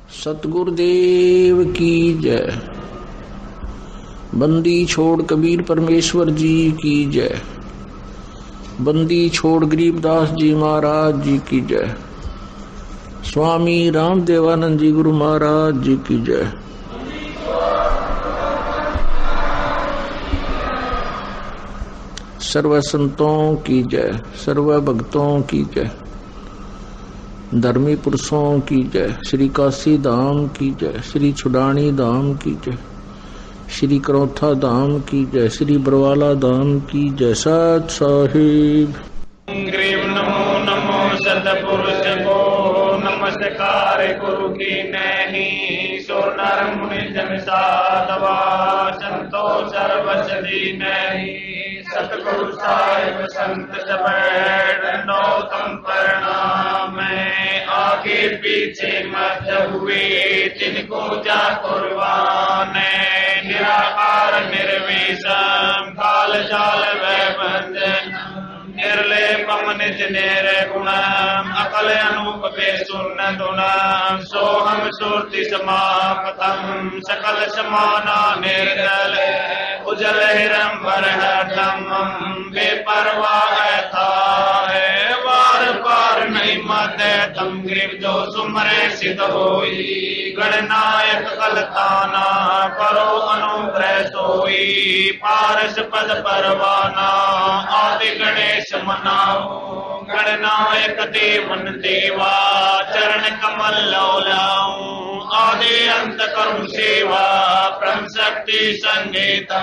सतगुरुदेव की जय। बंदी छोड़ कबीर परमेश्वर जी की जय। बंदी छोड़ गरीबदास जी महाराज जी की जय। स्वामी रामदेवानंद जी गुरु महाराज जी की जय। सर्व संतों की जय, सर्व भक्तों की जय, धर्मी पुरुषों की जय। श्री काशी धाम की जय, श्री छुडानी धाम की जय, श्री करौथा धाम की जय, श्री बरवाला धाम की जय। सत साहिब नमो नमो सतपुरुष को नमस्कार गुरु की नहीं। सो नर मुनि जन साधवा संतो सर्वसदी नहीं। सतगुरु साहिब संत सब नौतम प्रणाम। आगे पीछे मत हुए जिनको जा कुर्बान। निराकार निर्विषम काल जाल वै बंधन। निर्लेपम निज निर्गुणम अकल अनूप बेसुन दुनम। सोहम सुरति समापतम सकल समाना निर्दल। उजल हिरम भरहटम बेपरवाह था है। वार पार नहीं मत तम ग्रीव जो सुमरे सिद्ध होई। गणनायक कलताना करो अनुग्रह सोई। पारस पद परवाना आदि गणेश मनाओ। गणनायक देवन देवा चरण कमल लौलाऊं। आदि अंत करुण सेवा ब्रह्म शक्ति संगीता।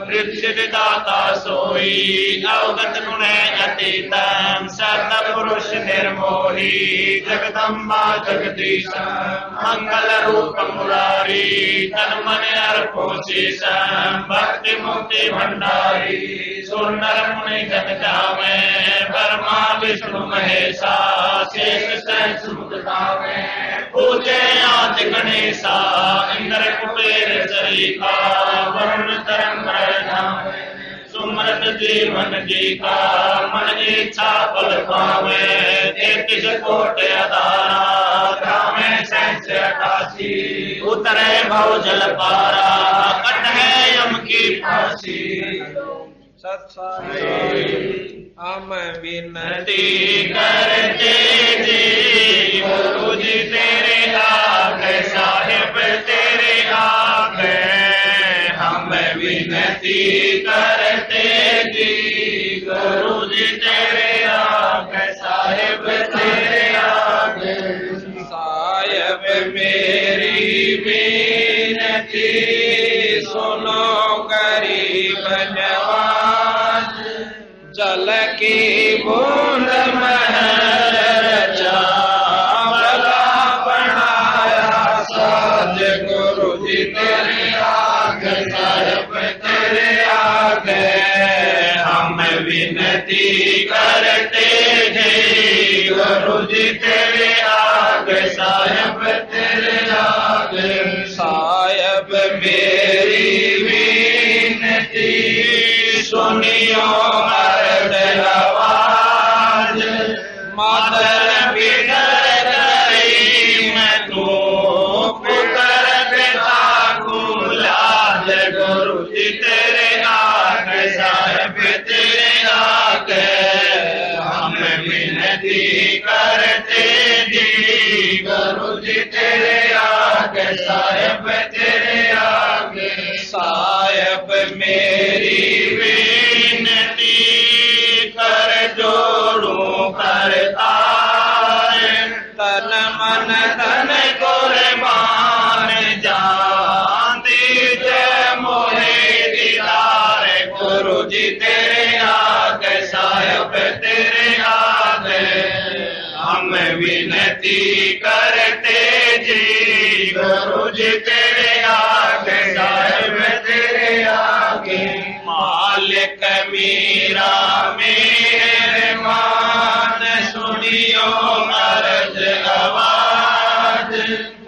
रिद्धि दाता सोई अवगत गुण अतीतम। सत पुरुष निर्मोही जगदम्बा जगदीश। मंगल रूप मुरारी तन मन अर्पो शीशम। भक्ति मुक्ति भंडारी सुनर मुनि जन जावे। ब्रह्मा विष्णु महेशा शेष सहस्र मुख गावे। पूजे आदि गणेशा इंद्र कुबेर सरीखा। वरुण तरंग धामे सुमरत जीवन जी का। मन इच्छा फल पावे 33 कोट अदारा। धामे सहस्र 88 उतरे भव जल पारा। कटहे यम की फांसी। हम विनती करते जी गुरु जी तेरे आगे। साहिब तेरे आगे हम विनती करते जी गुरु जी तेरे आगे। साहिब तेरे आगे। साहिब मेरी विनती सुनो गरीब नवाज। जल की बूंद महर चावला बनाया साज। गुरु जी तेरे आगे। साहिब तेरे आगे हम विनती करते हैं। गुरु जी तेरे आगे। साहिब तेरे आगे। साहिब मेरी विनती सुनियो मर्द आवाज। मातर बिडर गई मैं तू पुत्र बेटा को लाज। गुरु जी तेरे आगे। साहिब तेरे आगे हम विनती करते जी। गुरु जी तेरे आगे। साहिब तेरे आगे। साहिब मेरी विनती कर जोड़ू करतार। तन मन धन कुर्बान जान दीजे मोहे दीदार। गुरु जी तेरे आगे। साहिब तेरे आगे हम विनती करते जी। गुरु जी तेरे आगे। साहिब तेरे आगे। मालिक मीरा मेरे मान सुनियो अर्ज आवाज।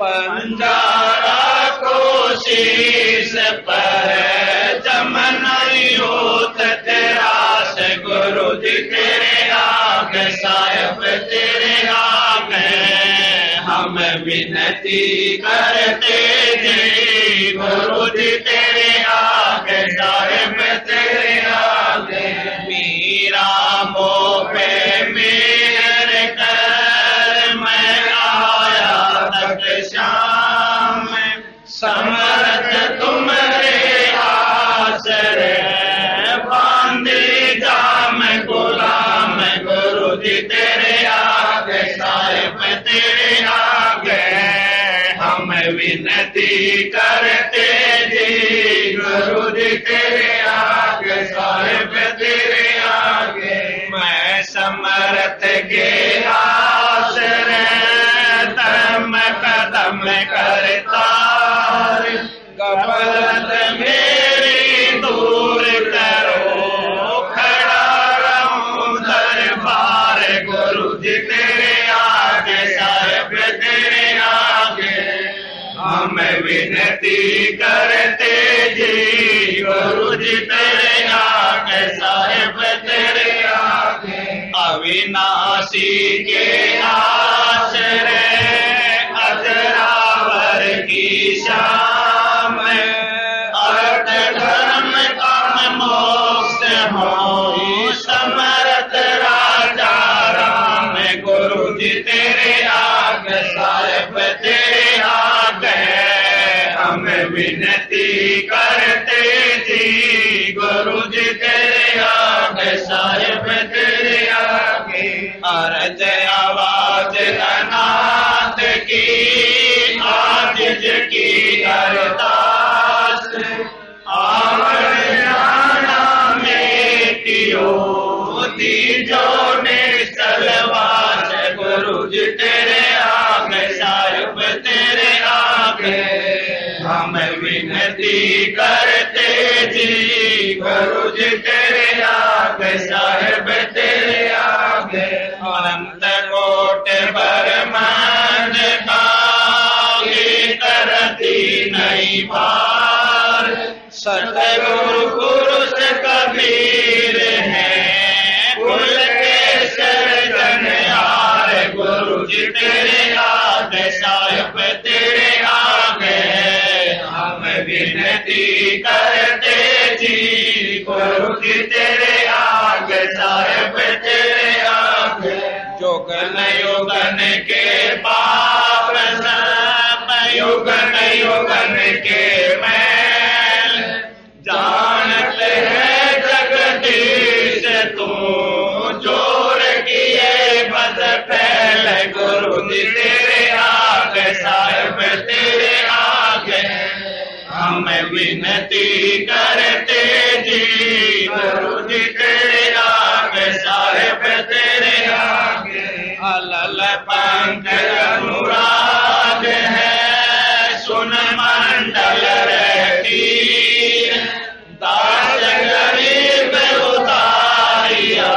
पंजारा को शीश पर जमन यूथ तेरा से। गुरु जी तेरे आगे। साहिब तेरे आगे हम विनती करते जी गुरु जी तेरे आगे साहिब तेरे आगे मीरा मोह पे मेहर कर मैं आया तक शाम समर्थ तुम्हारे आसरे बांधे जाम गुलाम गुरु जी तेरे आगे साहिब तेरे आगे हम विनती करते जी गुरु जी तेरे आगे साहिब तेरे आगे मैं समर्थ के आसरे दम कदम करता गफलत मेरी दूर करो खड़ा रहूं दरबार गुरु जी तेरे आगे साहिब तेरे आगे हम विनती करते जी गुरु जी तेरे आगे साहिब तेरे आगे अविनाशी के आश्रय अजरावर की शाम अर्थ धर्म काम मोक्ष हो समर्थ राजा राम गुरु जी तेरे आगे साहिब तेरे आगे हम विनती करते जी गुरु जी तेरे आगे साहिब तेरे आगे अर्ज आवाज अनाथ की आजिज की अरदास आवड़ना मेटियो दीजो ने सलवास गुरु जी तेरे आगे साहिब तेरे आगे हम विनती करते जी गुरु जी तेरे आगे साहिब तेरे आगे अनंत कोट ब्रह्मांड का करती नहीं पार सतगुरु पुरुष कबीर है कुल के सर्जनहार गुरु जी तेरे आगे साहिब तेरे आगे हम विनती करते जी गुरु जी तेरे आगे साहिब तेरे आगे जोगन योगन के पाप युगन युगन के मैल जानते हैं जगदीश तू जोर किए बद फैल गुरु जी तेरे आगे साहिब तेरे आगे हम विनती करते जी गुरु जी तेरे आगे साहिब तेरे आगे अलल पंख अनुराग है सुन मंडल रहती दास गरीब उतारिया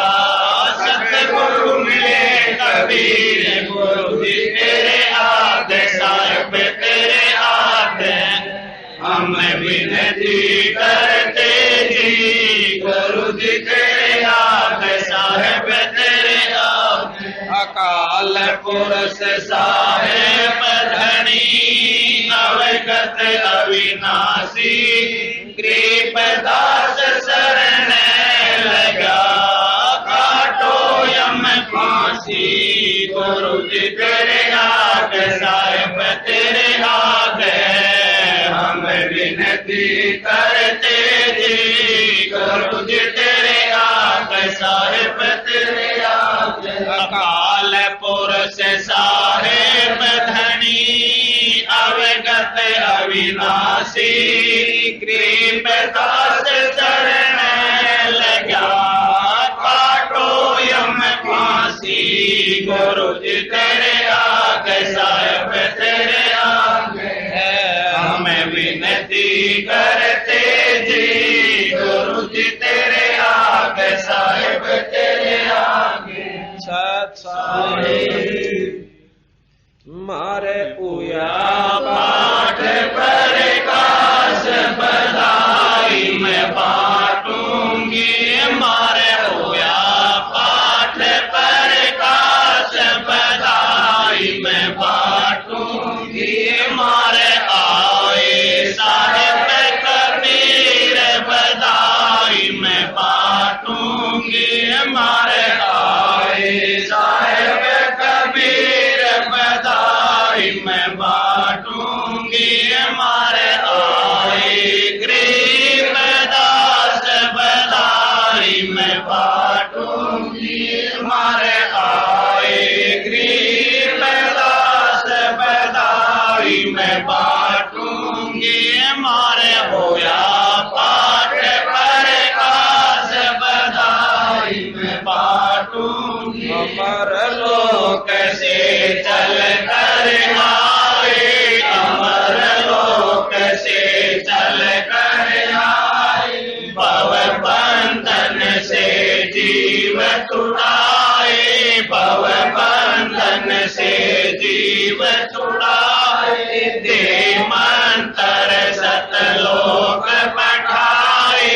सतगुरु मिले कबीर गुरु जी तेरे आगे साहिब तेरे आगे हम विनती करते जी गुरु जी तेरे आगे साहिब तेरे आगे अकाल पुरुष साहेब धनी अवगत अविनाशी कृपदास शरण लगा काटो यम फांसी गुरु जी तेरे आगे साहिब तेरे आगे हम विनती करते जी गुरु जी तेरे आगे साहिब तेरे आगे अकाल पुरुष साहेब धनी अवगत अविनाशी कृपदास चरण लगा काटो यम फांसी गुरु जी तेरे आगे साहिब तेरे आगे हम विनती करते जी गुरु जी तेरे आगे साहिब तेरे आगे सत साहिब मारे पूया पाठ प्रकाश बधाई मैं बांटूंगी मारे पूया पाठ प्रकाश बधाई मैं बांटूंगी मैं बांटूंगी हमारे आए गरीबदास बधाई मैं बांटूंगी हमारे आए गरीबदास बधाई मैं बांटूंगी हमारे होया पाठ प्रकाश बधाई मैं बांटूंगी अमर लोक से चल कर आए अमर लोक से चल कर आए भव बंधन से जीव छुड़ाए भव बंधन से जीव छुड़ाए दे मंत्र सतलोक पठाए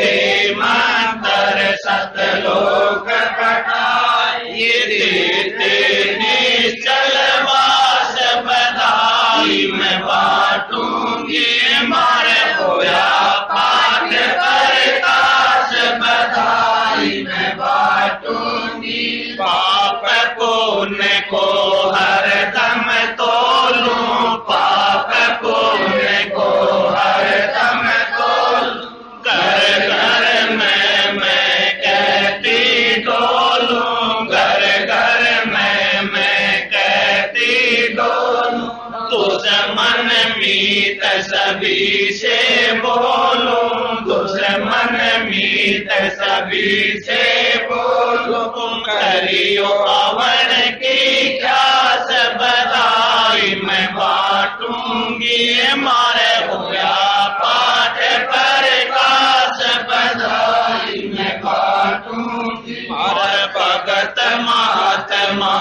दे मंत्र सतलोक पठाए ये देते निश्चल वास बधाई मैं बांटूंगी मारे होया पाठ प्रकाश बधाई मैं बांटूंगी पाप पुण्य को हर दम तोलूं पाप पुण्य को हर दम तोलूं घर घर में मैं कहती डोलूं घर घर में मैं कहती डोलूं दुश्मन मीत सभी से बोलूं दुश्मन मीत सभी से बोलूं करियो अवन की ख्यास बधाई मैं बांटूंगी मारे होया पाठ प्रकाश बधाई मैं बांटूंगी मारे भगत महात्मा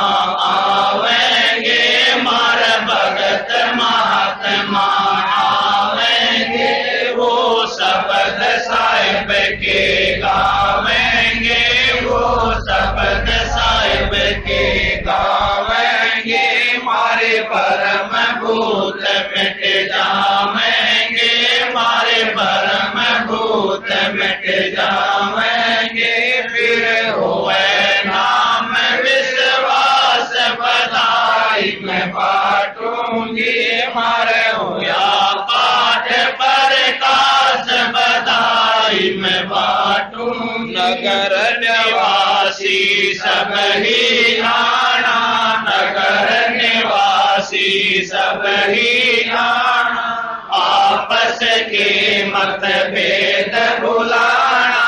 आवेंगे मारे भगत महात्मा आवेंगे वो शब्द साहिब के गावेंगे वो शब्द साहिब के गावेंगे मारे परम भूत मिट जावेंगे मारे परम भूत मिट जावेंगे फिर होए नाम विश्वास बधाई मैं बांटूंगी मारे होया पाठ प्रकाश बधाई मैं बांटूंगी नगर निवासी सब ही आना नगर निवासी सब ही आना आपस के मतभेद भुलाना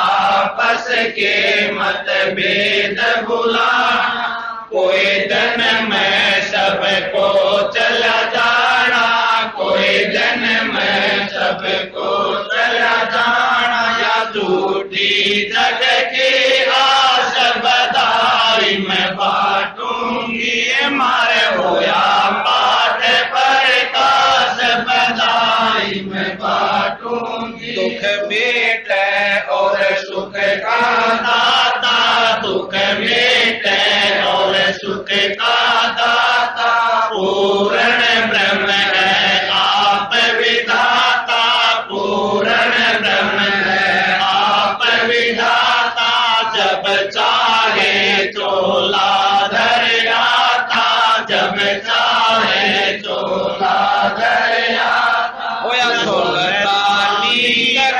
आपस के मतभेद भुलाना कोई दिन में सबको चला जाना कोई दिन में सबको चला जाना या झूठी जग की आस बधाई मैं बांटूंगी मारे होया पाठ प्रकाश बधाई मैं बांटूंगी दुख मेटे और सुख का दाता दुख मेटे और सुख का दाता पूर्ण ब्रह्म है आप विधाता पूर्ण ब्रह्म है आप विधाता जब चाहे चोला धर आता जब चाहे चोला धर आता होया सुल्तानी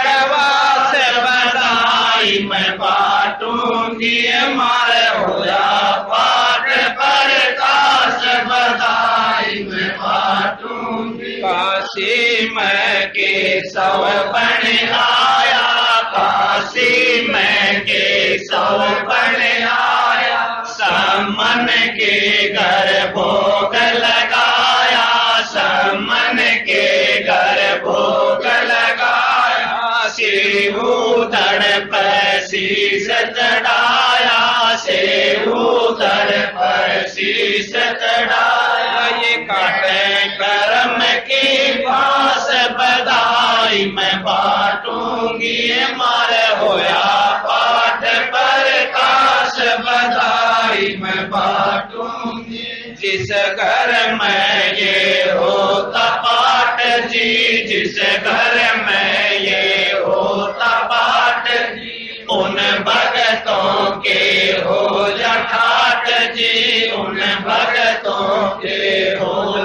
कवास बधाई मैं बांटूंगी मारे होया पाठ प्रकाश बधाई मैं बांटूंगी काशी में केशव बन आया काशी में केशव बन आया समन के घर भोग लगाया समन के घर भोग लगाया सेवूधड़ पर शीश चढ़ाया सेवूधड़ पर शीश चढ़ाया ये काटे कर्म की पास बधाई मैं बांटूंगी मारे होया पाठ प्रकाश बधाई मैं बांटूंगी जिस घर में ये होता पाठ जी जिस घर में ये होता पाठ जी उन भगतों के हो जा ठाठ जी उन भगतों के हो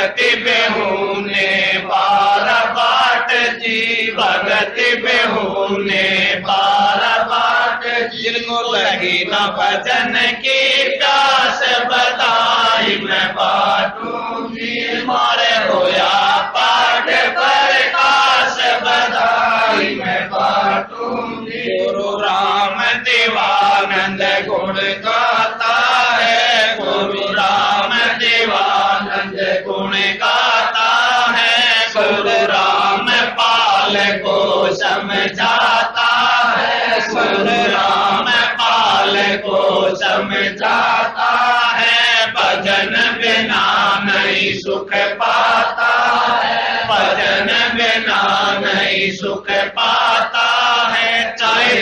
भगति बेहुने पार बाट जी, भगति बेहुने पार बाट। जिनको लगी न भजन की प्यास, बधाई मैं बाटूंगी मारे होया पाठ प्रकाश, बधाई मैं बाटूंगी। गुरु राम देवानंद गुण गाता है, गुरु राम देवानंद गुण गाता है। गुरु राम पाल को समझाता है, गुरु राम पाल को समझाता है। भजन बिना नहीं सुख पाता है, भजन बिना नहीं सुख पाता है। चाहे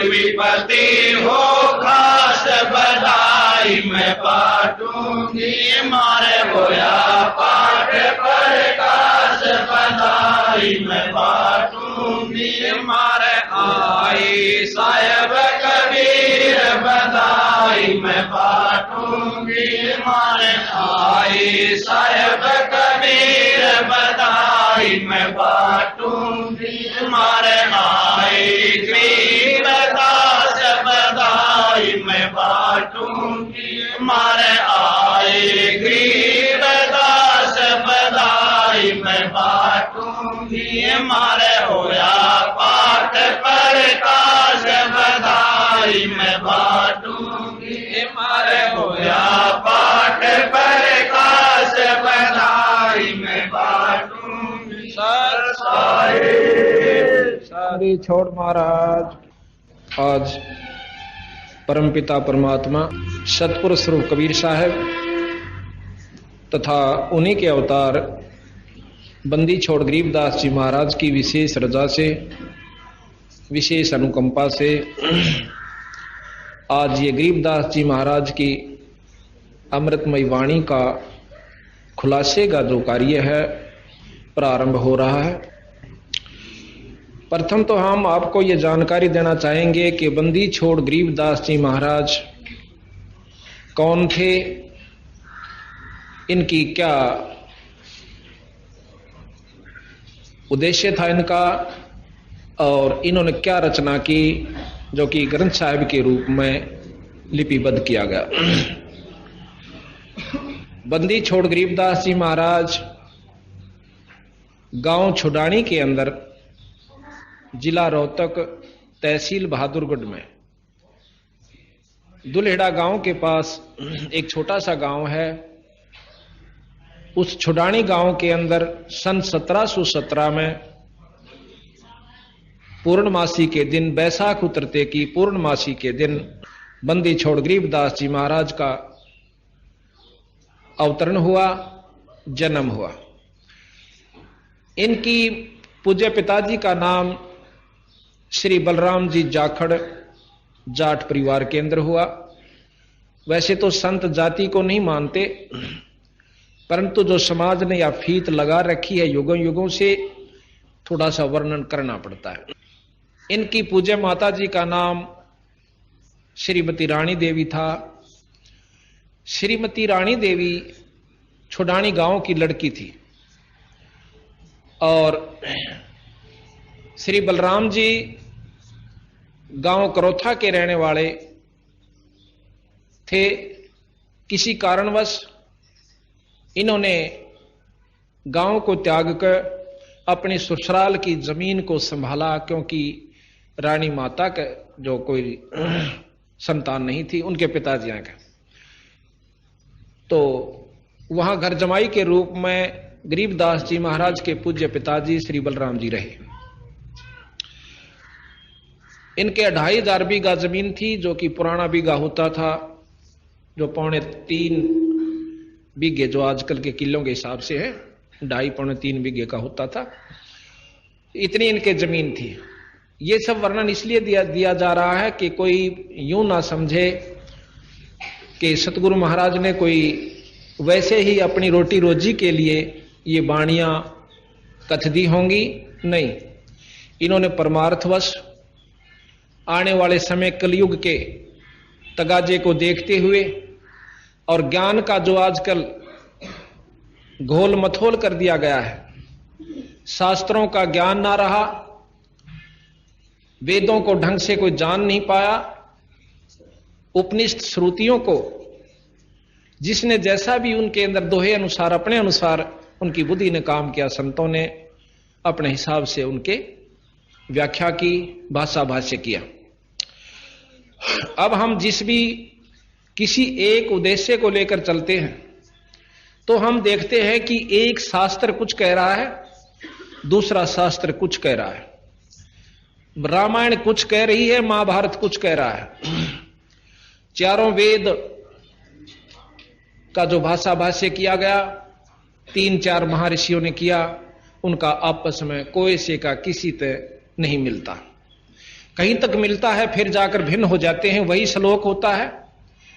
विपत्ति हो खास, बधाई मैं बाटूंगी मारे होया पाठ प्रकाश, बधाई मैं बाटूंगी मारे। आई साहेब कबीर, बधाई मैं बाटूंगी मारे। आई साहेब कबीर, बधाई मैं बाटूंगी मारे। आई गरीबदास, बधाई मैं बाटूंगी मारे। आई गरीबदास, बधाई मैं बाटूंगी मारे। होया पाठ प्रकाश, बधाई मैं बाटूंगी मारे। होया पाठ प्रकाश, बधाई मैं बाटूंगी। सर सारी छोड़ महाराज। आज परमपिता परमात्मा सतपुरुष स्वरूप कबीर साहब तथा उन्हीं के अवतार बंदी छोड़ गरीबदास जी महाराज की विशेष रजा से, विशेष अनुकंपा से आज ये गरीबदास जी महाराज की अमृतमयी वाणी का खुलासे का जो कार्य है प्रारंभ हो रहा है। प्रथम तो हम आपको ये जानकारी देना चाहेंगे कि बंदी छोड़ गरीबदास जी महाराज कौन थे, इनकी क्या उद्देश्य था इनका, और इन्होंने क्या रचना की जो कि ग्रंथ साहिब के रूप में लिपिबद्ध किया गया। बंदी छोड़ गरीबदास जी महाराज गांव छुडानी के अंदर, जिला रोहतक, तहसील बहादुरगढ़ में दुल्हेड़ा गांव के पास एक छोटा सा गांव है। उस छुडानी गांव के अंदर सन 1717 में पूर्णमासी के दिन, बैसाख उतरते की पूर्णमासी के दिन बंदी छोड़ गरीबदास जी महाराज का अवतरण हुआ, जन्म हुआ। इनकी पूज्य पिताजी का नाम श्री बलराम जी जाखड़ जाट परिवार के अंदर हुआ। वैसे तो संत जाति को नहीं मानते, परंतु जो समाज ने या फीत लगा रखी है युगों युगों से, थोड़ा सा वर्णन करना पड़ता है। इनकी पूज्य माता जी का नाम श्रीमती रानी देवी था। श्रीमती रानी देवी छुडानी गांव की लड़की थी और श्री बलराम जी गांव करोथा के रहने वाले थे। किसी कारणवश इन्होंने गांव को त्याग कर अपनी ससुराल की जमीन को संभाला, क्योंकि रानी माता का जो कोई संतान नहीं थी उनके पिताजी का, तो वहां घर जमाई के रूप में गरीबदास जी महाराज के पूज्य पिताजी श्री बलराम जी रहे। इनके 2500 बीघा जमीन थी, जो कि पुराना बीघा होता था, जो 2.25 बीघे जो आजकल के किलों के हिसाब से है, 2.5-3 बीघे का होता था। इतनी इनके जमीन थी। ये सब वर्णन इसलिए दिया जा रहा है कि कोई यूं ना समझे कि सतगुरु महाराज ने कोई वैसे ही अपनी रोटी रोजी के लिए ये बाणियां कथ दी होंगी। नहीं, इन्होंने परमार्थवश आने वाले समय कलयुग के तगाजे को देखते हुए और ज्ञान का जो आजकल घोल मथोल कर दिया गया है। शास्त्रों का ज्ञान ना रहा, वेदों को ढंग से कोई जान नहीं पाया, उपनिषद श्रुतियों को जिसने जैसा भी उनके अंदर दोहे अनुसार अपने अनुसार उनकी बुद्धि ने काम किया, संतों ने अपने हिसाब से उनके व्याख्या की, भाषा भाष्य किया। अब हम जिस भी किसी एक उद्देश्य को लेकर चलते हैं तो हम देखते हैं कि एक शास्त्र कुछ कह रहा है, दूसरा शास्त्र कुछ कह रहा है। रामायण कुछ कह रही है, महाभारत कुछ कह रहा है। चारों वेद का जो भाषा भाष्य किया गया 3-4 महर्षियों ने किया, उनका आपस में कोई से का किसी से नहीं मिलता। कहीं तक मिलता है, फिर जाकर भिन्न हो जाते हैं। वही श्लोक होता है,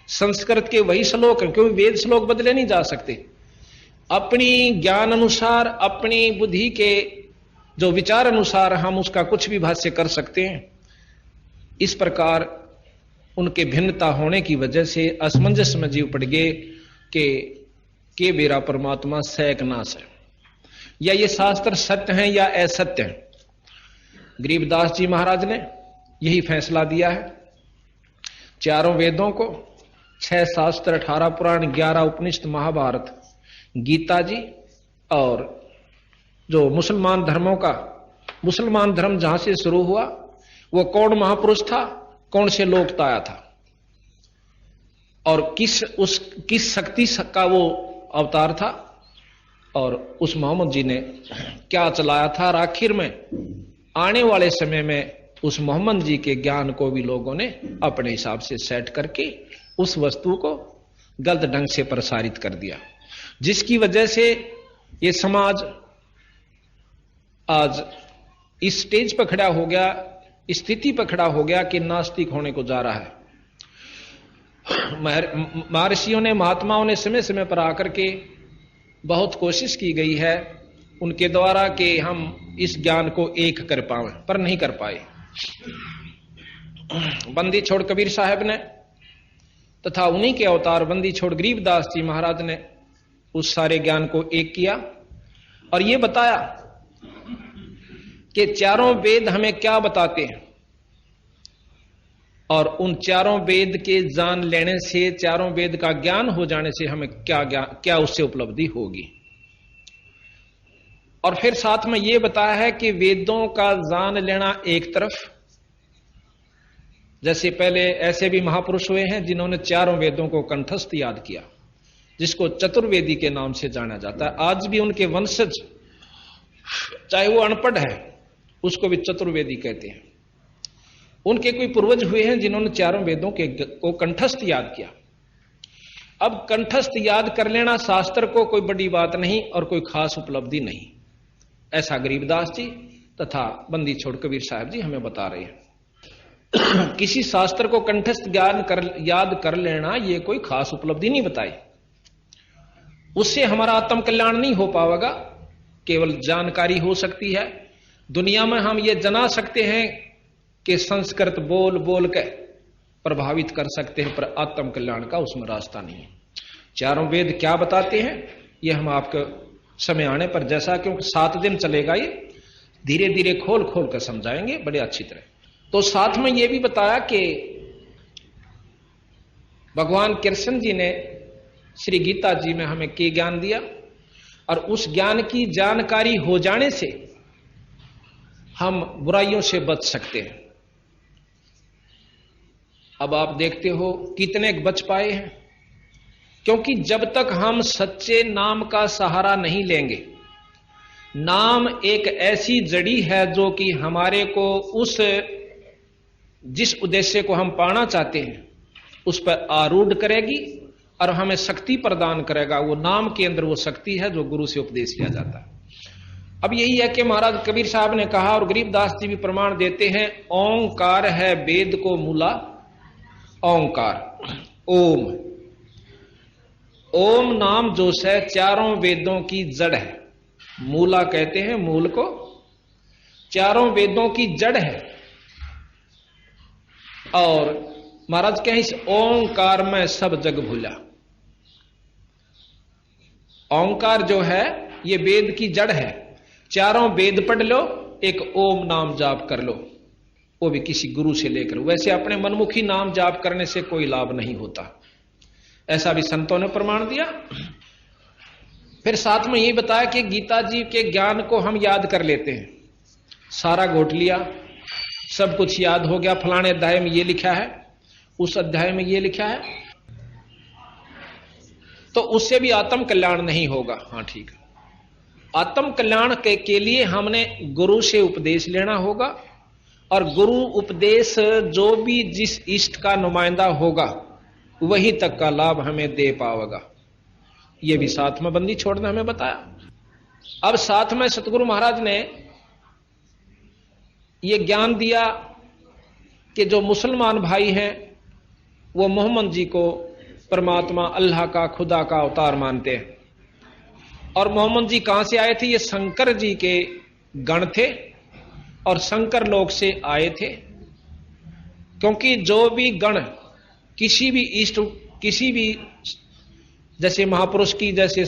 संस्कृत के वही श्लोक है, क्योंकि वेद श्लोक बदले नहीं जा सकते। अपनी ज्ञान अनुसार, अपनी बुद्धि के जो विचार अनुसार हम उसका कुछ भी भाष्य कर सकते हैं। इस प्रकार उनके भिन्नता होने की वजह से असमंजस में जीव पड़ गए कि मेरा परमात्मा सैक नाश है, या ये शास्त्र सत्य हैं या असत्य हैं। गरीबदास जी महाराज ने यही फैसला दिया है। चारों वेदों को, 6 शास्त्र, 18 पुराण, 11 उपनिषद, महाभारत, गीता जी, और जो मुसलमान धर्मों का, मुसलमान धर्म जहां से शुरू हुआ वो कौन महापुरुष था, कौन से लोक आया था, और किस शक्ति का वो अवतार था, और उस मोहम्मद जी ने क्या चलाया था। और आखिर में आने वाले समय में उस मोहम्मद जी के ज्ञान को भी लोगों ने अपने हिसाब से सेट करके उस वस्तु को गलत ढंग से प्रसारित कर दिया, जिसकी वजह से ये समाज आज इस स्टेज पर खड़ा हो गया, स्थिति पर खड़ा हो गया कि नास्तिक होने को जा रहा है। महर्षियों ने, महात्माओं ने समय समय पर आकर के बहुत कोशिश की गई है उनके द्वारा कि हम इस ज्ञान को एक कर पाए, पर नहीं कर पाए। बंदी छोड़ कबीर साहब ने तथा उन्हीं के अवतार बंदी छोड़ गरीबदास जी महाराज ने उस सारे ज्ञान को एक किया और यह बताया कि चारों वेद हमें क्या बताते हैं, और उन चारों वेद के जान लेने से, चारों वेद का ज्ञान हो जाने से हमें क्या उससे उपलब्धि होगी। और फिर साथ में यह बताया है कि वेदों का जान लेना एक तरफ, जैसे पहले ऐसे भी महापुरुष हुए हैं जिन्होंने चारों वेदों को कंठस्थ याद किया, जिसको चतुर्वेदी के नाम से जाना जाता है। आज भी उनके वंशज, चाहे वो अनपढ़ है, उसको भी चतुर्वेदी कहते हैं। उनके कोई पूर्वज हुए हैं जिन्होंने चारों वेदों को कंठस्थ याद किया। अब कंठस्थ याद कर लेना शास्त्र को कोई बड़ी बात नहीं और कोई खास उपलब्धि नहीं, ऐसा गरीबदास जी तथा बंदी छोड़ कबीर साहब जी हमें बता रहे हैं। किसी शास्त्र को कंठस्थ याद कर लेना ये कोई खास उपलब्धि नहीं बताई, उससे हमारा आत्म कल्याण नहीं हो पाएगा, केवल जानकारी हो सकती है। दुनिया में हम ये जना सकते हैं कि संस्कृत बोल बोल के प्रभावित कर सकते हैं, पर आत्म कल्याण का उसमें रास्ता नहीं है। चारों वेद क्या बताते हैं ये हम आपको समय आने पर, जैसा क्योंकि 7 दिन चलेगा, ये धीरे धीरे खोल खोल कर समझाएंगे बड़े अच्छी तरह। तो साथ में यह भी बताया कि भगवान कृष्ण जी ने श्री गीता जी में हमें क्या ज्ञान दिया, और उस ज्ञान की जानकारी हो जाने से हम बुराइयों से बच सकते हैं। अब आप देखते हो कितने बच पाए हैं, क्योंकि जब तक हम सच्चे नाम का सहारा नहीं लेंगे, नाम एक ऐसी जड़ी है जो कि हमारे को जिस उद्देश्य को हम पाना चाहते हैं उस पर आरूढ़ करेगी और हमें शक्ति प्रदान करेगा। वो नाम के अंदर वो शक्ति है जो गुरु से उपदेश लिया जाता है। अब यही है कि महाराज कबीर साहब ने कहा, और गरीबदास जी भी प्रमाण देते हैं, ओंकार है वेद को मूला। ओंकार, ओम, ओम नाम जो है चारों वेदों की जड़ है। मूला कहते हैं मूल को, चारों वेदों की जड़ है। और महाराज कहें इस ओंकार में सब जग भूला। ओंकार जो है ये वेद की जड़ है। चारों वेद पढ़ लो, एक ओम नाम जाप कर लो, वो भी किसी गुरु से लेकर। वैसे अपने मनमुखी नाम जाप करने से कोई लाभ नहीं होता, ऐसा भी संतों ने प्रमाण दिया। फिर साथ में ये बताया कि गीता जी के ज्ञान को हम याद कर लेते हैं, सारा घोट लिया, सब कुछ याद हो गया, फलाने अध्याय में ये लिखा है, उस अध्याय में ये लिखा है, तो उससे भी आत्म कल्याण नहीं होगा। हाँ ठीक है, आत्म कल्याण के लिए हमने गुरु से उपदेश लेना होगा, और गुरु उपदेश जो भी जिस इष्ट का नुमाइंदा होगा वही तक का लाभ हमें दे पाएगा। ये भी साथ में बंदी छोड़ना हमें बताया। अब साथ में सतगुरु महाराज ने ये ज्ञान दिया कि जो मुसलमान भाई हैं वो मोहम्मद जी को परमात्मा अल्लाह का, खुदा का अवतार मानते हैं। और मोहम्मद जी कहां से आए थे? ये शंकर जी के गण थे और शंकर लोक से आए थे। क्योंकि जो भी गण किसी भी इष्ट, किसी भी जैसे महापुरुष की जैसे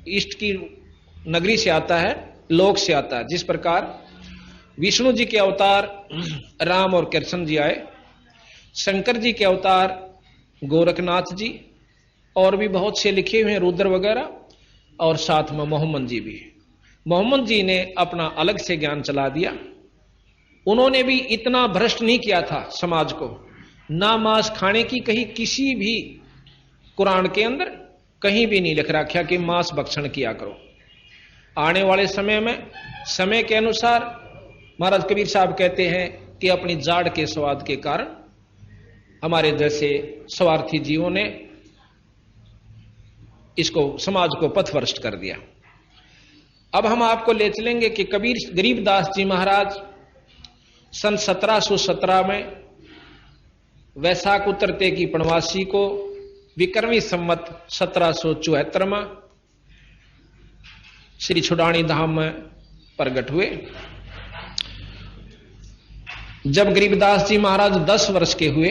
इष्ट की नगरी से आता है, लोक से आता है, जिस प्रकार विष्णु जी के अवतार राम और कृष्ण जी आए, शंकर जी के अवतार गोरखनाथ जी, और भी बहुत से लिखे हुए हैं रुद्र वगैरह, और साथ में मोहम्मद जी भी। मोहम्मद जी ने अपना अलग से ज्ञान चला दिया। उन्होंने भी इतना भ्रष्ट नहीं किया था समाज को, ना मांस खाने की कहीं किसी भी कुरान के अंदर कहीं भी नहीं लिख रखा कि मांस भक्षण किया करो। आने वाले समय में समय के अनुसार महाराज कबीर साहब कहते हैं कि अपनी जाड़ के स्वाद के कारण हमारे जैसे स्वार्थी जीवों ने इसको समाज को पथभ्रष्ट कर दिया। अब हम आपको ले चलेंगे कि कबीर गरीबदास जी महाराज सन 1717 में वैशाख उतरते की पणवासी को विक्रमी संवत 1774 में श्री छुडानी धाम में प्रकट हुए। जब गरीबदास जी महाराज 10 वर्ष के हुए,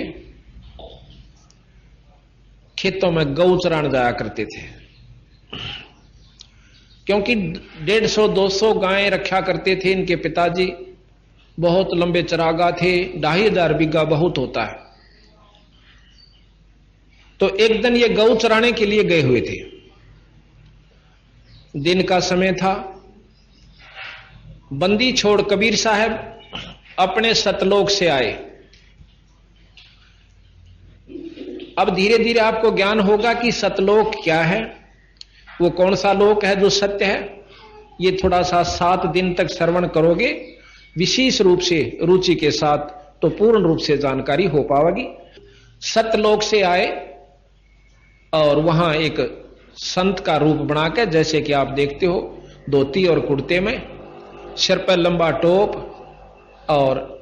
खेतों में गौ चराने जाया करते थे, क्योंकि 150-200 गायें रखा करते थे इनके पिताजी, बहुत लंबे चरागा थे, 2500 बीघा बहुत होता है। तो एक दिन ये गौ चराने के लिए गए हुए थे, दिन का समय था। बंदी छोड़ कबीर साहब अपने सतलोक से आए। अब धीरे धीरे आपको ज्ञान होगा कि सतलोक क्या है, वो कौन सा लोक है जो सत्य है। ये थोड़ा सा 7 दिन तक श्रवण करोगे विशेष रूप से रुचि के साथ, तो पूर्ण रूप से जानकारी हो पाएगी। सतलोक से आए और वहां एक संत का रूप बनाकर, जैसे कि आप देखते हो, धोती और कुर्ते में, सिर पर लंबा टोप, और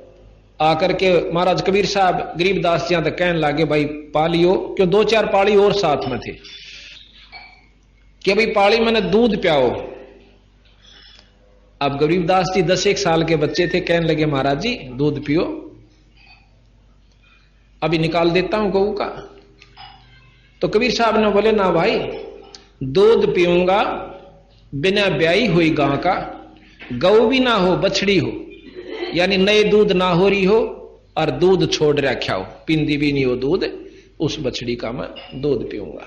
आकर के महाराज कबीर साहब गरीबदास जी तक कहने लगे, भाई पालियो, क्यों 2-4 पाली और साथ में थे, कि भाई पाली मैंने दूध पियाओ। अब गरीबदास जी 10-1 साल के बच्चे थे, कहने लगे महाराज जी दूध पियो, अभी निकाल देता हूं गऊ का। तो कबीर साहब ने बोले, ना भाई, दूध पीऊंगा बिना ब्याई हुई गां का, गऊ भी ना हो बछड़ी हो, यानी नए दूध ना हो रही हो और दूध छोड़ रखा हो, पिंदी भी नहीं हो दूध, उस बछड़ी का मैं दूध पीऊंगा।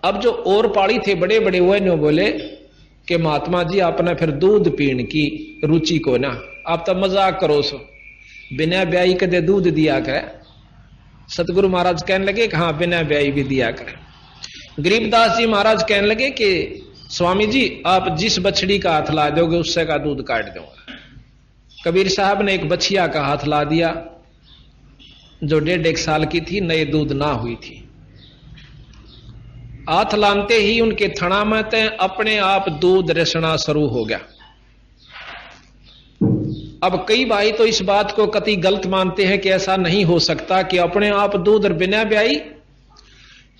अब जो और पाड़ी थे बड़े बड़े, वो ने बोले कि महात्मा जी आपने फिर दूध पीने की रुचि को ना, आप तो मजाक करो सो, बिना ब्याई कदे दूध दिया करे। सतगुरु महाराज कहने लगे कि हाँ बिना ब्याई भी दिया करे। गरीबदास जी महाराज कहने लगे कि स्वामी जी आप जिस बछड़ी का हाथ ला दोगे उससे का दूध काट दूंगा। कबीर साहब ने एक बछिया का हाथ ला दिया जो 1.5 साल की थी, नए दूध ना हुई थी। हाथ लानते ही उनके थना में अपने आप दूध रसना शुरू हो गया। अब कई भाई तो इस बात को कतई गलत मानते हैं कि ऐसा नहीं हो सकता कि अपने आप दूध और बिना ब्याई,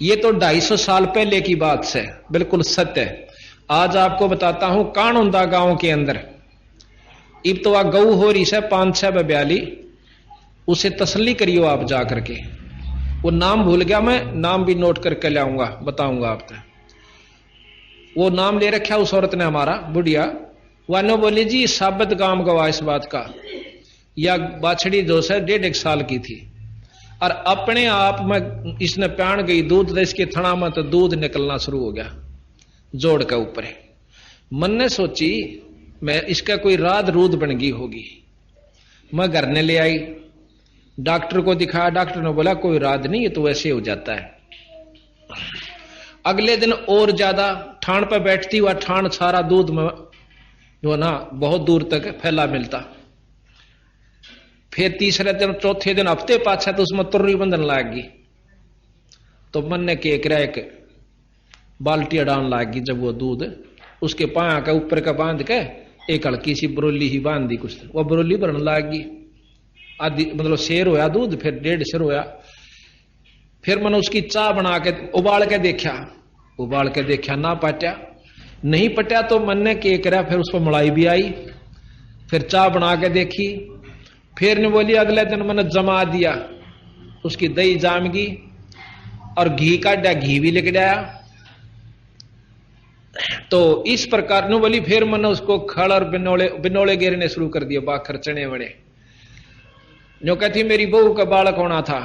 ये तो 250 साल पहले की बात है, बिल्कुल सत्य है। आज आपको बताता हूं, कानोंदा गांव के अंदर इब तो वह गऊ हो रही है 5-6 ब्याली, उसे तसल्ली करियो आप जाकर के, वो नाम भूल गया, मैं नाम भी नोट करके लाऊंगा, बताऊंगा आपको। वो नाम ले रखा उस औरत ने हमारा, बुढ़िया। वानो बोली जी साबित काम गवा इस बात का, या बाछड़ी जो है 1.5 साल की थी और अपने आप में इसने प्याण गई दूध, इसके थना में तो दूध निकलना शुरू हो गया जोड़ के ऊपर। मन ने सोची मैं इसका कोई राध रूद बन गई होगी। मैं घर ने ले आई, डॉक्टर को दिखाया, डॉक्टर ने बोला कोई राध नहीं, ये तो वैसे हो जाता है। अगले दिन और ज्यादा ठाण पे बैठती हुआ, ठाण सारा दूध में जो ना बहुत दूर तक फैला मिलता। फिर तीसरे दिन, चौथे दिन, हफ्ते पाछा तो उसमें तुर्री बंधन लाग गई। तो मन ने केक एक बाल्टी डालने लागी। जब वो दूध उसके पाया के ऊपर का बांध के एक हल्की सी बरोली ही बांध दी, कुछ वो बरोली भरने लागी। आधी मतलब शेर होया दूध, फिर 1.5 शेर होया। फिर मैंने उसकी चाय बना के उबाल के देखा, ना पटा, नहीं पटा तो मन ने के करा, फिर उस पर मलाई भी आई। फिर चाय बना के देखी, फिर ने बोली अगले दिन मैंने जमा दिया, उसकी दही जाम गई और घी काटा, घी भी लेके आया। तो इस प्रकार ने बोली, फिर मैंने उसको खड़ और बिनोले गिरने शुरू कर दिए, बाखर चने बड़े। जो कहती मेरी बहू का बालक होना था,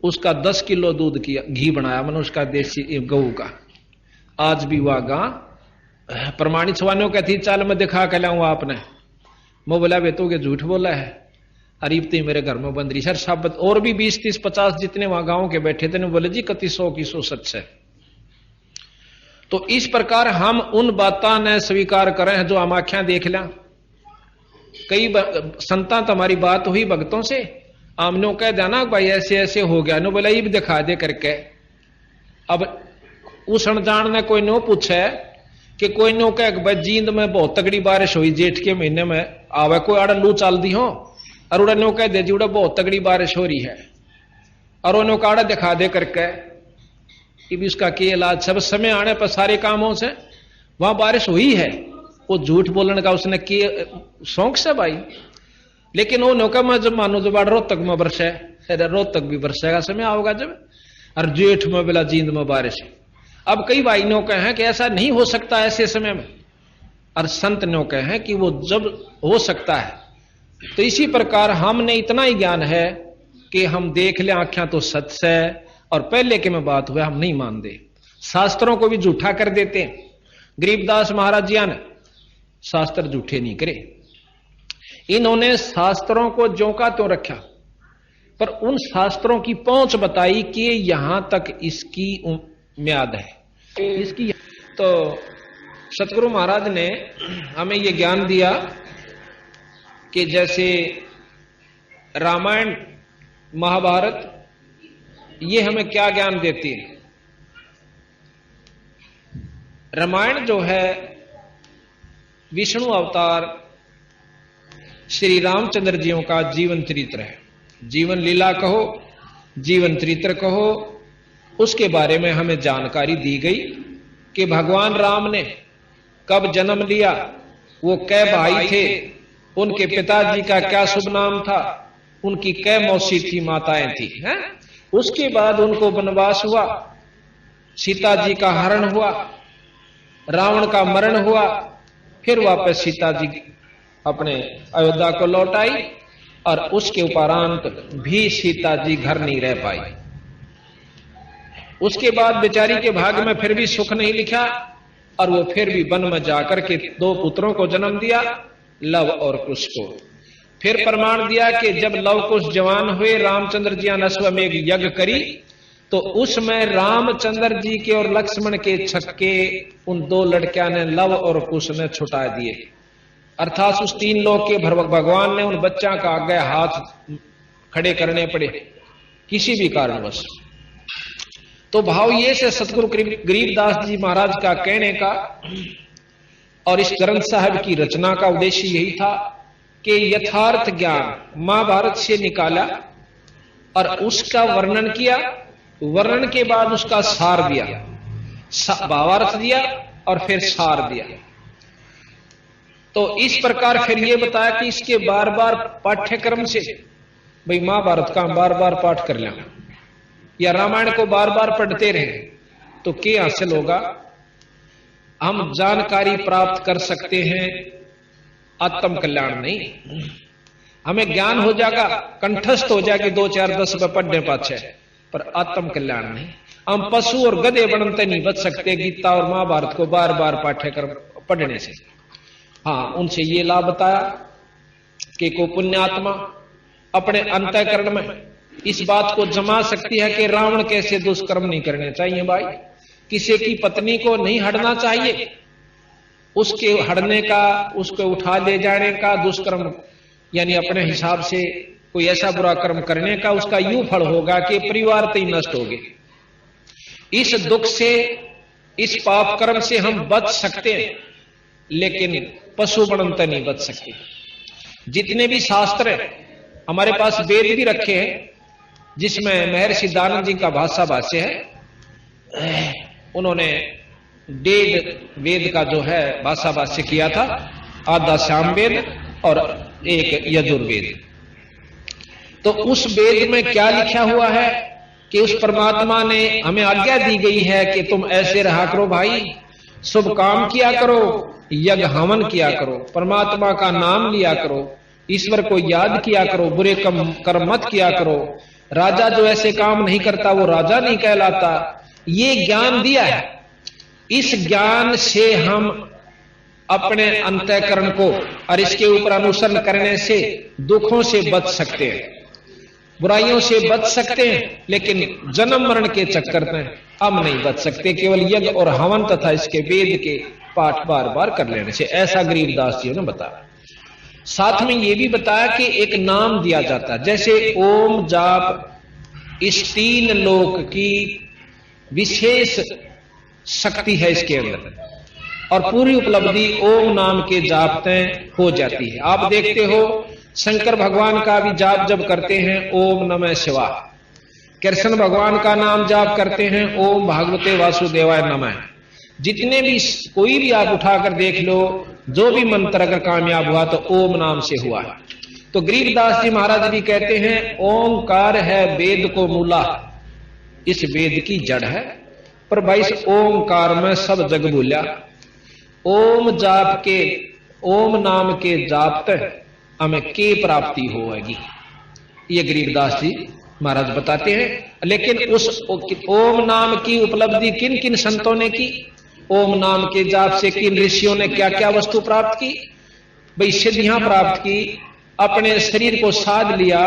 उसका 10 किलो दूध किया, घी बनाया मैंने उसका, देसी गऊ का। आज भी वह गा प्रमाणित सवानों कहती चल मैं दिखा के लाऊंगा आपने। मैं बोला वे तो झूठ बोला है, अरीबती मेरे घर में बंद रही सर साबित। और भी 20, 30, 50 जितने वहां गांव के बैठे थे, बोले जी कति 100 की 100 सच है। तो इस प्रकार हम उन बातों ने स्वीकार करें हैं जो हम आख्या देख लिया। कई संता तो हमारी बात हुई भक्तों से, आमनो कह देना भाई ऐसे ऐसे हो गया, नो बोला ये भी दिखा दे करके। अब उस अनजान ने कोई नो पूछे कि कोई नो कह भाई जींद में बहुत तगड़ी बारिश हुई जेठ के महीने में, आवे कोई आड़ा लू चाल दी हो, और उड़ा नो कह दे जी उड़ा बहुत तगड़ी बारिश हो रही है, और उन्होंने काड़ा दिखा दे करके। भी उसका के इलाज, सब समय आने पर सारे कामों से वहां बारिश हुई है, वो झूठ बोलने का उसने के शौक से भाई। लेकिन वो नौका में जब मानो जब रोहतक में बरसे, रोहतक भी बरसेगा समय आओगा जब, और जेठ में बिला जींद में बारिश। अब कई भाई नौके हैं कि ऐसा नहीं हो सकता ऐसे समय में, और संत नौके हैं कि वो जब हो सकता है। तो इसी प्रकार हमने इतना ही ज्ञान है कि हम देख ले आंखें तो सच है, और पहले के में बात हुआ हम नहीं मानते, शास्त्रों को भी झूठा कर देते। गरीबदास महाराज जी ने शास्त्र झूठे नहीं करे, इन्होंने शास्त्रों को ज्यों का त्यों रखा, पर उन शास्त्रों की पहुंच बताई कि यहां तक इसकी म्याद है इसकी। तो सतगुरु महाराज ने हमें यह ज्ञान दिया कि जैसे रामायण महाभारत ये हमें क्या ज्ञान देती है। रामायण जो है विष्णु अवतार श्री रामचंद्र जियों का जीवन चरित्र है। जीवन लीला कहो, जीवन चरित्र कहो, उसके बारे में हमें जानकारी दी गई कि भगवान राम ने कब जन्म लिया, वो कै भाई थे, उनके पिताजी का क्या शुभ नाम था, उनकी कै मौसी थी, माताएं थी, हैं? उसके बाद उनको वनवास हुआ, सीता जी का हरण हुआ, रावण का मरण हुआ, फिर वापस सीता जी अपने अयोध्या को लौट आई, और उसके उपरांत भी सीता जी घर नहीं रह पाई। उसके बाद बेचारी के भाग्य में फिर भी सुख नहीं लिखा, और वो फिर भी वन में जाकर के 2 पुत्रों को जन्म दिया, लव और कुश को। फिर प्रमाण दिया कि जब लव कुश जवान हुए, रामचंद्र जी ने अश्वमेघ यज्ञ करी, तो उसमें रामचंद्र जी के और लक्ष्मण के छक्के उन 2 लड़कियां ने लव और कुश ने छुटा दिए। अर्थात उस 3 लोक के भगवान ने उन बच्चा का आगे हाथ खड़े करने पड़े किसी भी कारणवश। तो भाव ये से सतगुरु गरीबदास जी महाराज का कहने का और इस ग्रंथ साहब की रचना का उद्देश्य यही था कि यथार्थ ज्ञान महाभारत से निकाला और उसका वर्णन किया, वर्णन के बाद उसका सार दिया, भावार्थ दिया और फिर सार दिया। तो इस प्रकार फिर ये बताया कि इसके बार बार पाठ्यक्रम से भाई महाभारत का बार बार पाठ कर लें, या रामायण को बार बार पढ़ते रहे तो क्या हासिल होगा? हम जानकारी प्राप्त कर सकते हैं, आत्म कल्याण नहीं। हमें ज्ञान हो जाएगा, कंठस्थ हो जाएगी 2 4 10 में पढ़ने पाछे, पर आत्म कल्याण नहीं। हम पशु और गधे बनते नहीं बच सकते गीता और महाभारत को बार बार पाठ्यक्रम पढ़ने से। हाँ, उनसे ये लाभ बताया कि को पुण्यात्मा अपने अंतःकरण में इस बात को जमा सकती है कि रावण कैसे दुष्कर्म नहीं करने चाहिए। भाई, किसी की पत्नी को नहीं हड़ना चाहिए, उसके हड़ने का, उसको उठा ले जाने का दुष्कर्म, यानी अपने हिसाब से कोई ऐसा बुरा कर्म करने का उसका यूं फल होगा कि परिवार तो ही नष्ट हो गए। इस दुख से, इस पाप कर्म से हम बच सकते हैं, लेकिन पशु बनते नहीं बच सकते। जितने भी शास्त्र हैं, हमारे पास वेद भी रखे हैं, जिसमें महर्षि दानंद जी का भाषा भाष्य है। उन्होंने 1.5 वेद का जो है भाषा भाष्य किया था, आधा सामवेद और एक यजुर्वेद। तो उस वेद में क्या लिखा हुआ है कि उस परमात्मा ने हमें आज्ञा दी गई है कि तुम ऐसे रहा करो भाई, शुभ काम किया करो, यज्ञ हवन किया करो, परमात्मा का नाम लिया करो, ईश्वर को याद किया करो, बुरे कर्म मत किया करो। राजा जो ऐसे काम नहीं करता वो राजा नहीं कहलाता। ये ज्ञान दिया है। इस ज्ञान से हम अपने अंतःकरण को और इसके ऊपर अनुसरण करने से दुखों से बच सकते हैं, बुराइयों से बच सकते हैं, लेकिन जन्म मरण के चक्कर में हम नहीं बच सकते। केवल यज्ञ और हवन तथा इसके वेद के पाठ बार बार कर लेने से, ऐसा गरीबदास जी ने बताया। साथ में यह भी बताया कि एक नाम दिया जाता है, जैसे ओम जाप, इस 3 लोक की विशेष शक्ति है इसके अंदर, और पूरी उपलब्धि ओम नाम के जाप में हो जाती है। आप देखते हो शंकर भगवान का भी जाप जब करते हैं ओम नमः शिवाय, कृष्ण भगवान का नाम जाप करते हैं ओम भागवते वासुदेवाय नमः। जितने भी कोई भी आप उठाकर देख लो, जो भी मंत्र अगर कामयाब हुआ तो ओम नाम से हुआ है। तो गरीबदास जी महाराज भी कहते हैं ओंकार है वेद को मूला, इस वेद की जड़ है। पर भाई इस ओंकार में सब जग भूला। ओम जाप के, ओम नाम के जाप हमें के प्राप्ति होगी, ये गरीबदास जी महाराज बताते हैं। लेकिन उस ओम नाम की उपलब्धि किन किन संतों ने की, ओम नाम के जाप से किन ऋषियों ने क्या क्या वस्तु प्राप्त की? भाई सिद्धियां प्राप्त की, अपने शरीर को साध लिया,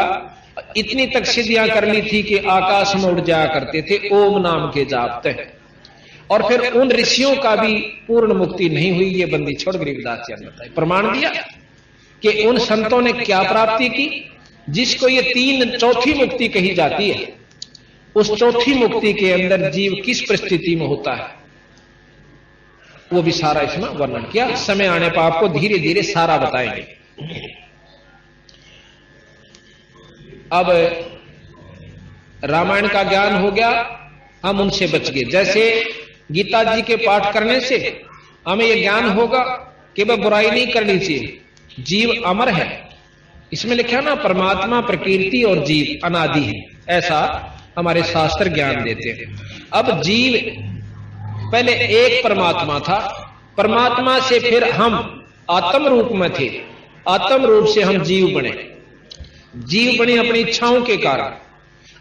इतनी तक सिद्धियां कर ली थी कि आकाश में उड़ जाया करते थे ओम नाम के जाप तक। और फिर उन ऋषियों का भी पूर्ण मुक्ति नहीं हुई, ये बंदी छोड़ गरीबदास जी ने बताया, प्रमाण दिया कि उन संतों ने क्या प्राप्ति की, जिसको ये 3 चौथी मुक्ति कही जाती है। उस चौथी मुक्ति के अंदर जीव किस परिस्थिति में होता है, वो भी सारा इसमें वर्णन किया। समय आने पर आपको धीरे धीरे सारा बताएंगे। अब रामायण का ज्ञान हो गया, हम उनसे बच गए। जैसे गीता जी के पाठ करने से हमें यह ज्ञान होगा कि वह बुराई नहीं करनी चाहिए, जीव अमर है। इसमें लिखा ना परमात्मा, प्रकृति और जीव अनादि है, ऐसा हमारे शास्त्र ज्ञान देते हैं। अब जीव पहले एक परमात्मा था, परमात्मा से फिर हम आत्म रूप में थे, आत्म रूप से हम जीव बने। जीव बने अपनी इच्छाओं के कारण,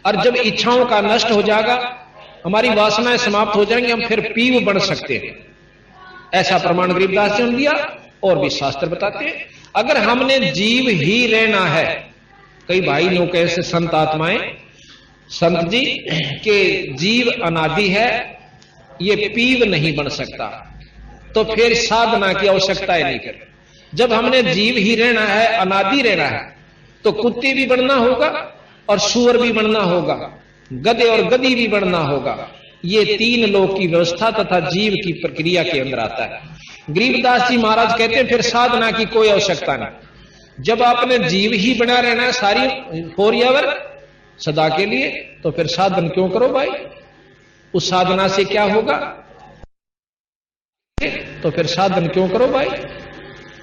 और जब इच्छाओं का नष्ट हो जाएगा, हमारी वासनाएं समाप्त हो जाएंगी, हम फिर पीव बन सकते हैं। ऐसा प्रमाण गरीबदास जी ने दिया, और भी शास्त्र बताते हैं। अगर हमने जीव ही रहना है, कई भाई लोग ऐसे संत आत्माएं, संत जी के जीव अनादि है, ये पीव नहीं बन सकता, तो फिर साधना की आवश्यकता ही नहीं कर। जब हमने जीव ही रहना है, अनादि रहना है, तो कुत्ते भी बनना होगा और सूअर भी बनना होगा, गधे और गधी भी बनना होगा। ये 3 लोक की व्यवस्था तथा जीव की प्रक्रिया के अंदर आता है। गरीबदास जी महाराज कहते हैं फिर साधना की कोई आवश्यकता नहीं। जब आपने जीव ही बना रहना है सारी फोरएवर सदा के लिए, तो फिर साधन क्यों करो भाई? उस साधना से क्या होगा? तो फिर साधन क्यों करो भाई?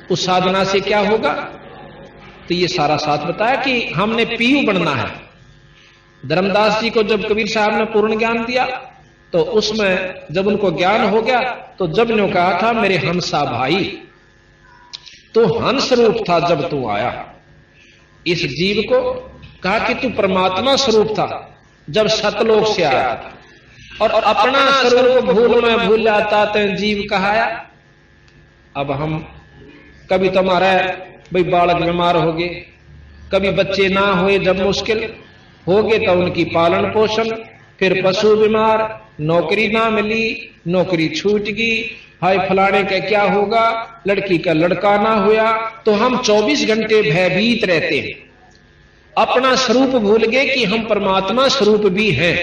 उस साधना से क्या होगा? तो ये सारा साथ बताया कि हमने पीयू बनना है, धर्मदास जी को जब कबीर साहब ने पूर्ण ज्ञान दिया तो उसमें जब उनको ज्ञान हो गया तो जब ने कहा था मेरे हंसा भाई, तो हंस रूप था जब तू आया। इस जीव को कहा कि तू परमात्मा स्वरूप था जब सतलोक से आया था, और अपना स्वरूप भूल में भूल जाता तो जीव कहाया। अब हम कभी तुम्हारा भाई बालक बीमार हो गए, कभी बच्चे ना हुए जब मुश्किल हो गए तो उनकी पालन पोषण, फिर पशु बीमार, नौकरी ना मिली, नौकरी छूट गई, हाय फलाने का क्या होगा, लड़की का लड़का ना हुआ, तो हम 24 घंटे भयभीत रहते हैं। अपना स्वरूप भूल गए कि हम परमात्मा स्वरूप भी हैं।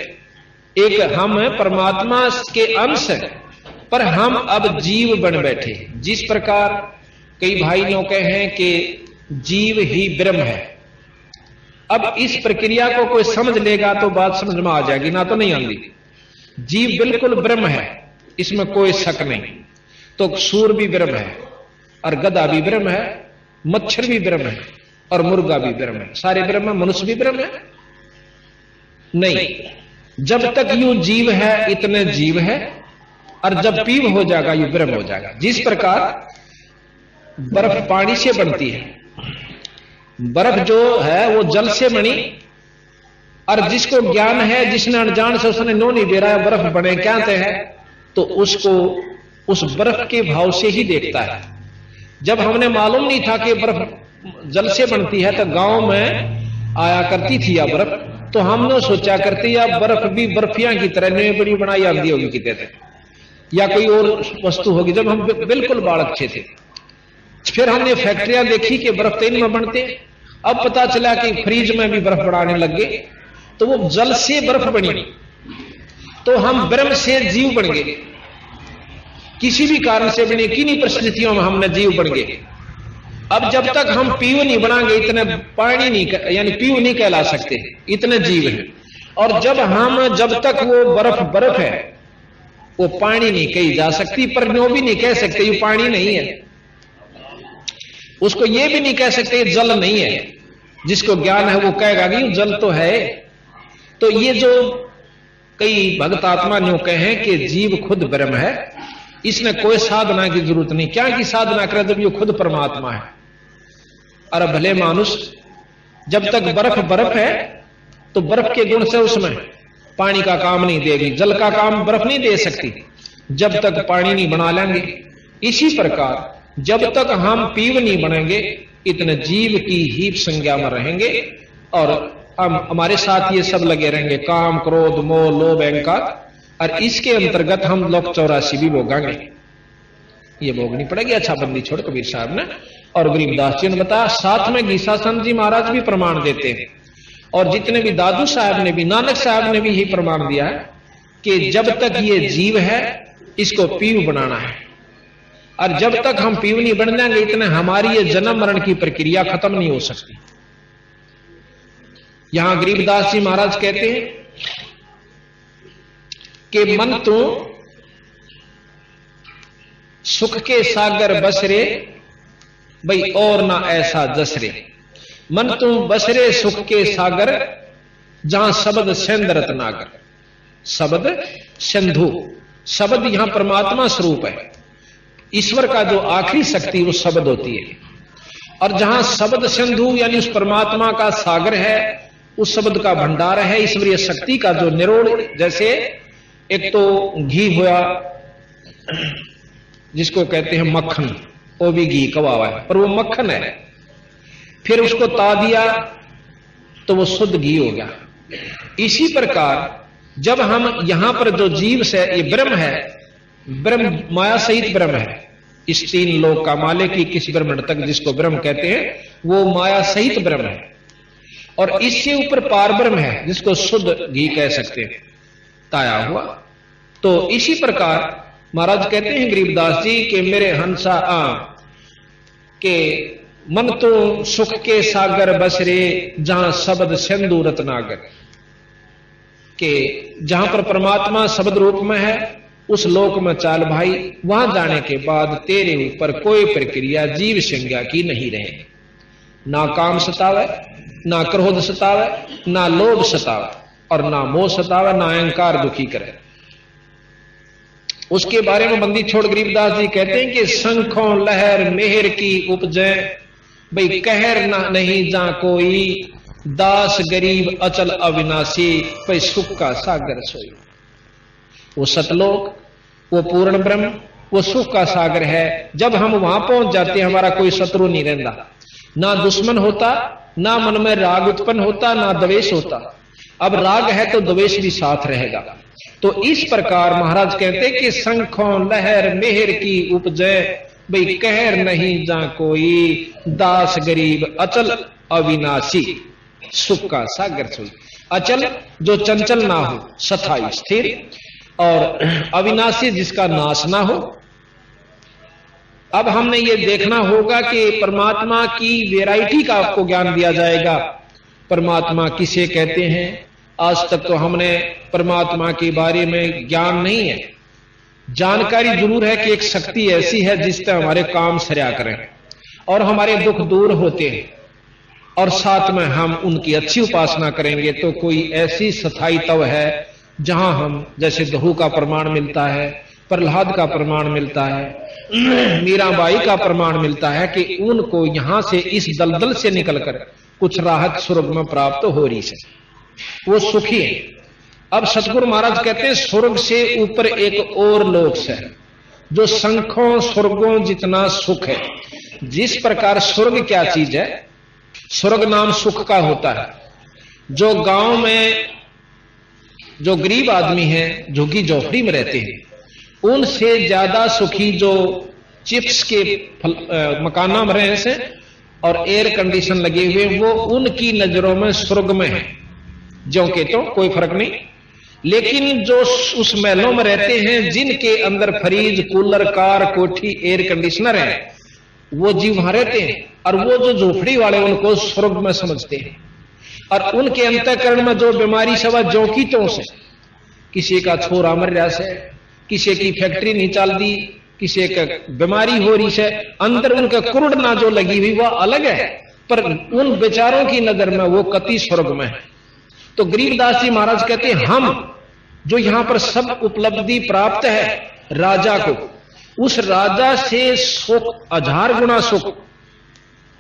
एक हम परमात्मा के अंश हैं, पर हम अब जीव बन बैठे। जिस प्रकार कई भाइयों के हैं कि जीव ही ब्रह्म है। अब इस प्रक्रिया को कोई समझ लेगा तो बात समझ में आ जाएगी, ना तो नहीं आती। जीव बिल्कुल ब्रह्म है, इसमें कोई शक नहीं। तो सूर भी ब्रह्म है, और गधा भी ब्रह्म है, मच्छर भी ब्रह्म है, और मुर्गा भी ब्रह्म है। सारे ब्रह्म है। मनुष्य भी ब्रह्म है? नहीं। जब तक यू जीव है इतने जीव है, और जब पीव हो जाएगा यू ब्रह्म हो जाएगा। जिस प्रकार बर्फ पानी से बनती है, बर्फ जो है वो जल से बनी, और जिसको ज्ञान है, जिसने अनजान से उसने नो नहीं दे रहा है बर्फ बने क्या है, तो उसको उस बर्फ के भाव से ही देखता है। जब हमने मालूम नहीं था कि बर्फ जल से बनती है तो गांव में आया करती थी या बर्फ, तो हमने सोचा करती या बर्फ भी बर्फियां की तरह नई बड़ी बनाई आती होगी कितने थे, या कोई और वस्तु होगी। जब हम बिल्कुल बालक थे, फिर हमने फैक्ट्रियां देखी कि बर्फ तेल में बनते। अब पता चला कि फ्रिज में भी बर्फ बनाने लग गए, तो वो जल से बर्फ बनी, तो हम ब्रह्म से जीव बन गए। किसी भी कारण से बने, किन्हीं परिस्थितियों में हमने जीव बन गए। अब जब तक हम पीव नहीं बनाएंगे इतने पानी नहीं, यानी पीव नहीं कहला सकते, इतने जीव हैं। और जब तक वो बर्फ है, वो पानी नहीं कही जा सकती, पर नो भी नहीं कह सकते ये पानी नहीं है। उसको ये भी नहीं कह सकते जल नहीं है। जिसको ज्ञान है वो कहेगा कि जल तो है। तो ये जो कई भक्त आत्मा न्यू कहे कि जीव खुद ब्रह्म है, इसने कोई साधना की जरूरत नहीं। क्या की साधना करे जब ये खुद परमात्मा है। अरे भले मानुष जब तक बर्फ है तो बर्फ के गुण से उसमें पानी का काम नहीं देगी, जल का काम बर्फ नहीं दे सकती जब तक पानी नहीं बना लेंगे। इसी प्रकार जब तक हम पीव नहीं बनेंगे इतने जीव की ही संज्ञा में रहेंगे, और हम हमारे साथ ये सब लगे रहेंगे, काम क्रोध मोह लोभ अहंकार, और इसके अंतर्गत हम लोग 84 भी भोगांगे। ये भोगनी पड़ेगी। अच्छा बंदी छोड़ कबीर साहब ने और गरीबदास जी ने बताया। साथ में गीसासन जी महाराज भी प्रमाण देते हैं, और जितने भी दादू साहब ने भी, नानक साहब ने भी यही प्रमाण दिया है कि जब तक ये जीव है इसको पीव बनाना है, और जब तक हम पीव नहीं बन जाएंगे इतने हमारी ये जन्म मरण की प्रक्रिया खत्म नहीं हो सकती। यहां गरीबदास जी महाराज कहते हैं कि मन तो सुख के सागर बसरे, भाई और ना ऐसा जसरे। मन तू बसरे सुख के सागर, जहां शब्द सिंध रत्नाकर। शब्द सिंधु, शब्द यहां परमात्मा स्वरूप है। ईश्वर का जो आखिरी शक्ति वो शब्द होती है, और जहां शब्द सिंधु यानी उस परमात्मा का सागर है, उस शब्द का भंडार है, ईश्वरीय शक्ति का जो निरोड़, जैसे एक तो घी हुआ जिसको कहते हैं मक्खन, वो भी घी कवा हुआ है पर वो मक्खन है, फिर उसको ता दिया तो वो शुद्ध घी हो गया। इसी प्रकार जब हम यहां पर जो जीव से ये ब्रह्म है, ब्रह्म माया सहित ब्रह्म है, इस 3 लोक का मालिक की किस ब्रह्म तक जिसको ब्रह्म कहते हैं वो माया सहित ब्रह्म है, और इससे ऊपर पार ब्रह्म है जिसको शुद्ध घी कह सकते हैं, ताया हुआ। तो इसी प्रकार महाराज कहते हैं गरीबदास जी के मेरे हंसा के मन तो सुख के सागर बसरे, जहां शब्द सिंधु रत्नागर, के जहां पर परमात्मा शब्द रूप में है उस लोक में चाल भाई। वहां जाने के बाद तेरे ऊपर कोई प्रक्रिया जीव संज्ञा की नहीं रहेगी। ना काम सतावे, ना क्रोध सतावे, ना लोभ सतावे, और ना मोह सतावे, ना अहंकार दुखी करे। उसके बारे में बंदी छोड़ गरीबदास जी कहते हैं कि शंखों लहर मेहर की उपजे, भाई कहर ना नहीं जा कोई, दास गरीब अचल अविनाशी, भाई सुख का सागर सोई। वो सतलोक, वो पूर्ण ब्रह्म, वो सुख का सागर है। जब हम वहां पहुंच जाते हैं हमारा कोई शत्रु नहीं रहता, ना दुश्मन होता, ना मन में राग उत्पन्न होता, ना द्वेष होता। अब राग है तो द्वेष भी साथ रहेगा। तो इस प्रकार महाराज कहते हैं कि शंखों लहर मेहर की उपजे, भाई कहर नहीं जा कोई, दास गरीब अचल अविनाशी, सुख का सागर सोई। अचल जो चंचल ना हो, स्थायी स्थिर, और अविनाशी जिसका नाश ना हो। अब हमने ये देखना होगा कि परमात्मा की वैरायटी का आपको ज्ञान दिया जाएगा। परमात्मा किसे कहते हैं? आज तक तो हमने परमात्मा के बारे में ज्ञान नहीं है, जानकारी जरूर है कि एक शक्ति ऐसी है जिससे हमारे काम सरया करें और हमारे दुख दूर होते हैं, और साथ में हम उनकी अच्छी उपासना करेंगे तो कोई ऐसी स्थायी तव है जहां हम, जैसे दहू का प्रमाण मिलता है, प्रहलाद का प्रमाण मिलता है, मीराबाई का प्रमाण मिलता है कि उनको यहां से इस दलदल से निकलकर कुछ राहत स्वर्ग में प्राप्त हो रही है, वो सुखी है। अब सतगुरु महाराज कहते हैं स्वर्ग से ऊपर एक और लोक है जो शंखों स्वर्गों जितना सुख है। जिस प्रकार स्वर्ग क्या चीज है, स्वर्ग नाम सुख का होता है। जो गांव में जो गरीब आदमी हैं, झुग्गी झोपड़ी में रहते हैं, उनसे ज्यादा सुखी जो चिप्स के मकाना में रहे से और एयर कंडीशन लगे हुए, वो उनकी नजरों में स्वर्ग में है। जो के तो कोई फर्क नहीं, लेकिन जो उस महलों में रहते हैं जिनके अंदर फ्रिज, कूलर, कार, कोठी, एयर कंडीशनर है, वो जीव वहां रहते हैं। और वो जो झोपड़ी वाले उनको स्वर्ग में समझते हैं। और उनके अंतःकरण में जो बीमारी सवा जो की तो से, किसी का छोरा मर रहा से, किसी की फैक्ट्री नहीं चल दी, किसी का बीमारी हो रही है, अंदर उनका कुरुड़ ना जो लगी हुई वह अलग है, पर उन बेचारों की नजर में वो कति स्वर्ग में है। तो गरीबदास जी महाराज कहते हैं हम जो यहां पर सब उपलब्धि प्राप्त है राजा को, उस राजा से सुख 1000 गुना सुख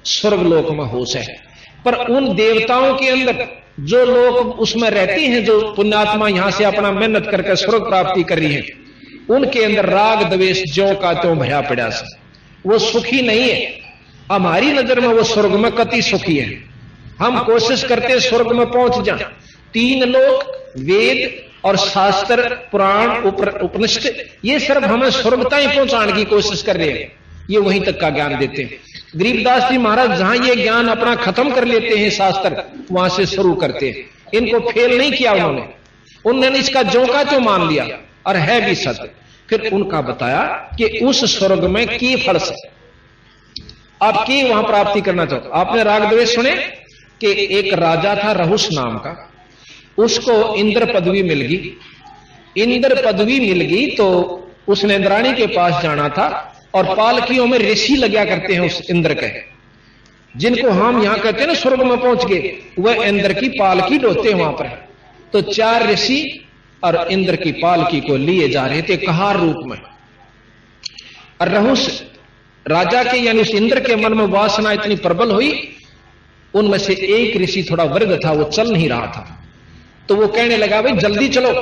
स्वर्ग लोक में हो से। पर उन देवताओं के अंदर जो लोग उसमें रहते हैं, जो पुण्यात्मा यहां से अपना मेहनत करके स्वर्ग प्राप्ति कर रही है, उनके अंदर राग द्वेष ज्यों का त्यों भया पड़ा से, वो सुखी नहीं है। हमारी नजर में वो स्वर्ग में कति सुखी है। हम कोशिश करते हैं स्वर्ग में पहुंच जाएं। 3 लोक, वेद और शास्त्र, पुराण, उपनिषद, ये सब हमें स्वर्ग तक पहुंचाने की कोशिश कर रहे हैं, ये वहीं तक का ज्ञान देते हैं। गरीबदास जी महाराज जहां ये ज्ञान अपना खत्म कर लेते हैं शास्त्र, वहां से शुरू करते हैं। इनको फेल नहीं किया उन्होंने इसका जो का तो मान लिया और है भी सत्य। फिर उनका बताया कि उस स्वर्ग में की फल से आप की वहां प्राप्ति करना चाहते। आपने राग द्वेष सुने कि एक राजा था रहुस नाम का, उसको इंद्र पदवी मिल गई। इंद्र पदवी मिल गई तो उसने इंद्राणी के पास जाना था, और पालकियों में ऋषि लगा करते हैं उस इंद्र के, जिनको हम यहां कहते हैं ना स्वर्ग में पहुंच गए, वह इंद्र की पालकी ढोते हैं वहां पर। तो 4 ऋषि और इंद्र की पालकी को लिए जा रहे थे कहार रूप में। और रहुस राजा के यानी उस इंद्र के मन में वासना इतनी प्रबल हुई, उनमें से एक ऋषि थोड़ा वर्ग था, वो चल नहीं रहा था। तो वो कहने लगा भाई जल्दी चलो,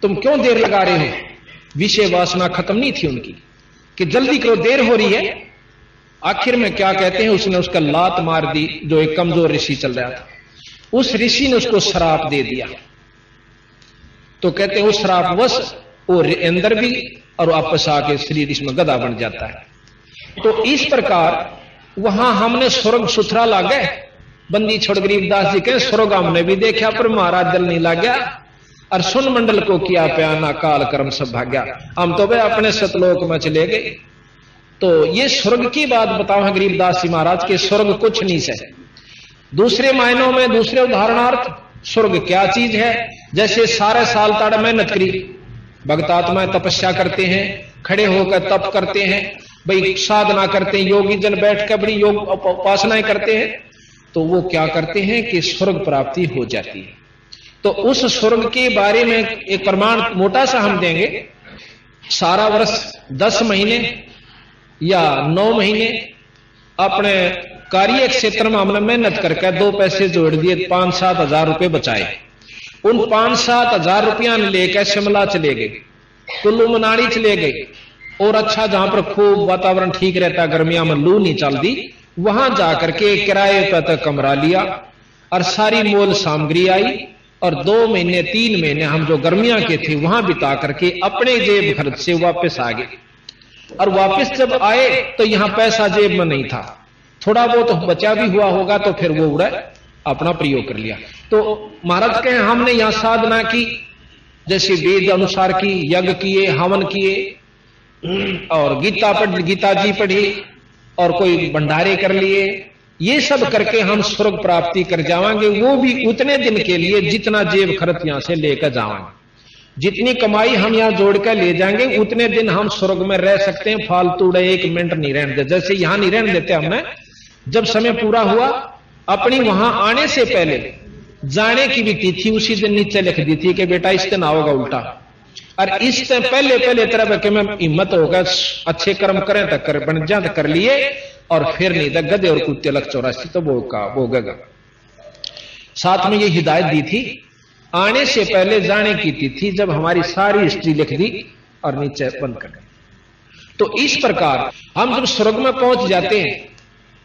तुम क्यों देर लगा रहे हो। विषय वासना खत्म नहीं थी उनकी कि जल्दी करो, देर हो रही है। आखिर में क्या कहते हैं, उसने उसका लात मार दी जो एक कमजोर ऋषि चल रहा था। उस ऋषि ने उसको श्राप दे दिया। तो कहते हैं उस श्रापवश वो इंद्र भी और वापस आके शरीर इसमें गधा बन जाता है। तो इस प्रकार वहां हमने स्वर्ग सुथरा लागे। बंदी छोड़ गरीबदास जी कहे स्वर्ग हमने भी देखा पर महाराज दिल नहीं लग गया, और सुन मंडल को किया प्याना काल कर्म सब भाग्या। हम तो भाई अपने सतलोक में चले गए। तो ये स्वर्ग की बात बताओ गरीबदास जी महाराज के स्वर्ग कुछ नहीं है। दूसरे मायनों में, दूसरे उदाहरणार्थ स्वर्ग क्या चीज है, जैसे सारे साल ताड़ मेहनत करी, भक्तात्माएं तपस्या करते हैं, खड़े होकर तप करते हैं, भाई साधना करते हैं, योगी जन बैठ कर बड़ी योग उपासनाएं करते हैं, तो वो क्या करते हैं कि स्वर्ग प्राप्ति हो जाती है। तो उस स्वर्ग के बारे में एक प्रमाण मोटा सा हम देंगे। सारा वर्ष 10 महीने या 9 महीने अपने कार्य क्षेत्र में हमने मेहनत करके 2 पैसे जोड़ दिए, 5-7 हजार रुपए बचाए। उन 5-7 हजार रुपया लेकर शिमला चले गए, कुल्लू मनाली चले गए, और अच्छा जहां पर खूब वातावरण ठीक रहता, गर्मियां में लू नहीं चलती, वहां जाकर के किराए पर तक कमरा लिया और सारी मोल सामग्री आई, और 2 महीने 3 महीने हम जो गर्मियां के थे वहां बिता करके अपने जेब खर्च से वापस आ गए। और वापस जब आए तो यहां पैसा जेब में नहीं था, थोड़ा बहुत बचा भी हुआ होगा तो फिर वो उड़ा अपना प्रयोग कर लिया। तो महाराज कहें हमने यहां साधना की, जैसे वेद अनुसार की, यज्ञ किए, हवन किए, और गीता जी पढ़ी, और कोई भंडारे कर लिए, ये सब करके हम स्वर्ग प्राप्ति कर जावांगे, वो भी उतने दिन के लिए जितना जेब खर्च यहां से लेकर जावांगे। जितनी कमाई हम यहां जोड़कर ले जाएंगे उतने दिन हम स्वर्ग में रह सकते हैं, फालतू 1 मिनट नहीं रहने देते। जैसे यहां नहीं रहने देते हमने, जब समय पूरा हुआ अपनी वहां आने से पहले जाने की भी तिथि उसी दिन नीचे लिख दी थी कि बेटा इस दिन आओगा उल्टा, और इस दिन पहले तरह के मैं हिम्मत होगा अच्छे कर्म करें तक कर बन जा तो कर लिए, और फिर नहीं तो गधे और कुत्ते लग 84 तो भोगेगा। साथ में ये हिदायत दी थी आने से पहले जाने की तिथि, जब हमारी सारी हिस्ट्री लिख दी और नीचे बंद कर दी। तो इस प्रकार हम जब स्वर्ग में पहुंच जाते हैं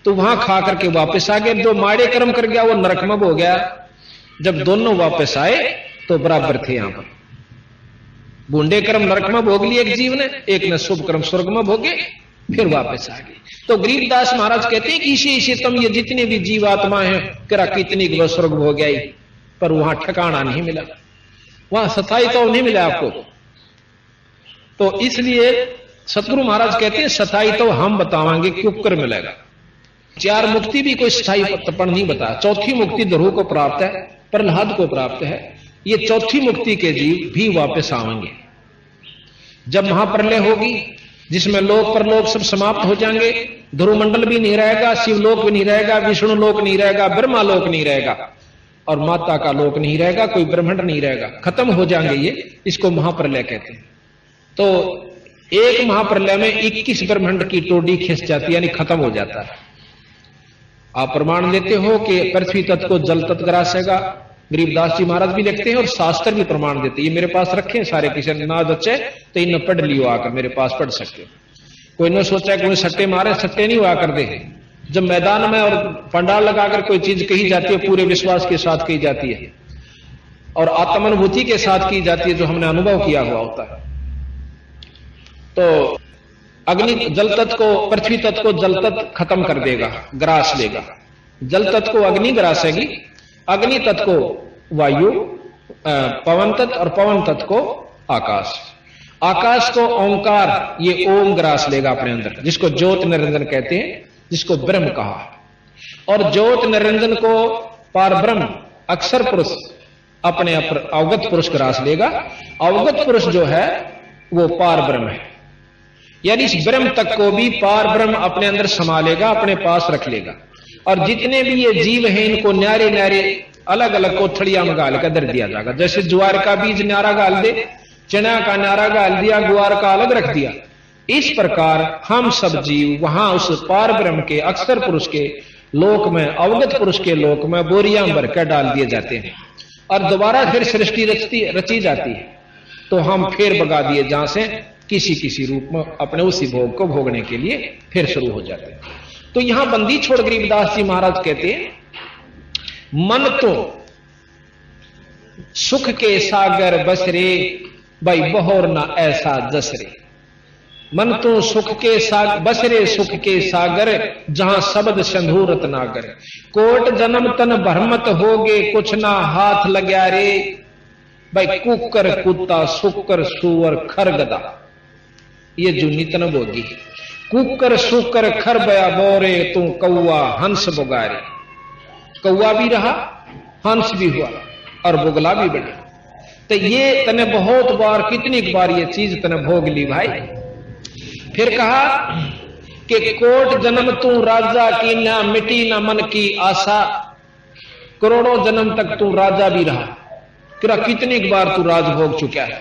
तो वहां खा करके वापस आ गए। जो माड़े कर्म कर गया वो नरक में हो गया, जब दोनों वापस आए तो बराबर थे। यहां पर बूंदे कर्म नरक में भोग लिए एक जीव ने, एक ने शुभ कर्म स्वर्ग में भोगे, फिर वापस आ गए। तो गरीबदास महाराज कहते हैं कि इसे तुम ये जितने भी जीवात्मा हैं करा कितनी की स्वर्ग हो गई, पर वहां ठिकाना नहीं मिला, वहां स्थायी तो नहीं मिला आपको। तो इसलिए सतगुरु महाराज कहते हैं स्थायी तो हम बतावांगे क्यों कर मिलेगा। 4 मुक्ति भी कोई स्थायी तपन नहीं बताया। 4थी मुक्ति ध्रुव को प्राप्त है, प्रहलाद को प्राप्त है। ये 4थी मुक्ति के जीव भी वापस आएंगे जब महाप्रलय होगी, जिसमें लोक परलोक सब समाप्त हो जाएंगे। ध्रुव मंडल भी नहीं रहेगा, शिवलोक भी नहीं रहेगा, विष्णु लोक नहीं रहेगा, ब्रह्मा लोक नहीं रहेगा, और माता का लोक नहीं रहेगा, कोई ब्रह्मांड नहीं रहेगा, खत्म हो जाएंगे ये। इसको महाप्रलय कहते हैं। तो एक महाप्रलय में 21 ब्रह्मांड की टोडी खिंच जाती है, यानी खत्म हो जाता है। आप प्रमाण लेते हो कि पृथ्वी तत्व को जल तत्व ग्रासेगा, गरीबदास जी महाराज भी लिखते हैं और शास्त्र भी प्रमाण देते हैं। ये मेरे पास रखे हैं सारे, किसी ने ना बच्चे तो इन्हें पढ़ लियो, आकर मेरे पास पढ़ सकते हो। कोई ने सोचा कि सट्टे मारे, सट्टे नहीं हुआ कर दे। जब मैदान में और पंडाल लगाकर कोई चीज कही जाती है, पूरे विश्वास के साथ कही जाती है और आत्मानुभूति के साथ की जाती है, जो हमने अनुभव किया हुआ होता है। तो अग्नि जल तत्व को, पृथ्वी तत्व को जल तत्व खत्म कर देगा, ग्रास लेगा। जल तत्व को अग्नि ग्रासेगी, अग्नि तत्व को वायु, पवन तत्व, और पवन तत्व को आकाश। आकाश को ओंकार, ये ओम ग्रास लेगा अपने अंदर, जिसको ज्योत निरंजन कहते हैं, जिसको ब्रह्म कहा। और ज्योत निरंजन को पार ब्रह्म अक्षर पुरुष अपने अवगत पुरुष ग्रास लेगा। अवगत पुरुष जो है वो पार ब्रह्म है, यानी इस ब्रह्म तक को भी पार ब्रह्म अपने अंदर समा लेगा, अपने पास रख लेगा। और जितने भी ये जीव हैं इनको न्यारे न्यारे अलग अलग कोठड़ियां में गाल कर दर दिया जाएगा। जैसे ज्वार का बीज न्यारा गाल दे, चना का न्यारा गाल दिया, गुआर का अलग रख दिया। इस प्रकार हम सब जीव वहां उस पार ब्रह्म के अक्षर पुरुष के लोक में, अवगत पुरुष के लोक में बोरियां भरकर डाल दिए जाते हैं, और दोबारा फिर सृष्टि रची जाती है। तो हम फिर भगा दिए जहां से किसी किसी रूप में अपने उसी भोग को भोगने के लिए फिर शुरू हो जाते हैं। तो यहां बंदी छोड़ गरीबदास जी महाराज कहते हैं, मन तो सुख के सागर बसरे, भाई बहोर ना ऐसा जसरे। मन तो सुख के सागर बसरे, सुख के सागर, जहां शब्द संधूरत नागर। कोट जन्म तन भरमत होगे, कुछ ना हाथ लग्या रे। भाई कुकर कुत्ता, सुकर सुअर, खरगदा, ये जूनी तन भोगी। कुकर सुकर खर बया बोरे, तू कौआ हंस बुगारे। कौआ भी रहा, हंस भी हुआ, और बुगला भी बना। तो ये तने बहुत बार, कितनी बार ये चीज तने भोग ली भाई। फिर कहा कि कोट जन्म तू राजा की, ना मिटी ना मन की आशा। करोड़ों जन्म तक तू राजा भी रहा, तेरा कितनी बार तू राजभोग चुका है।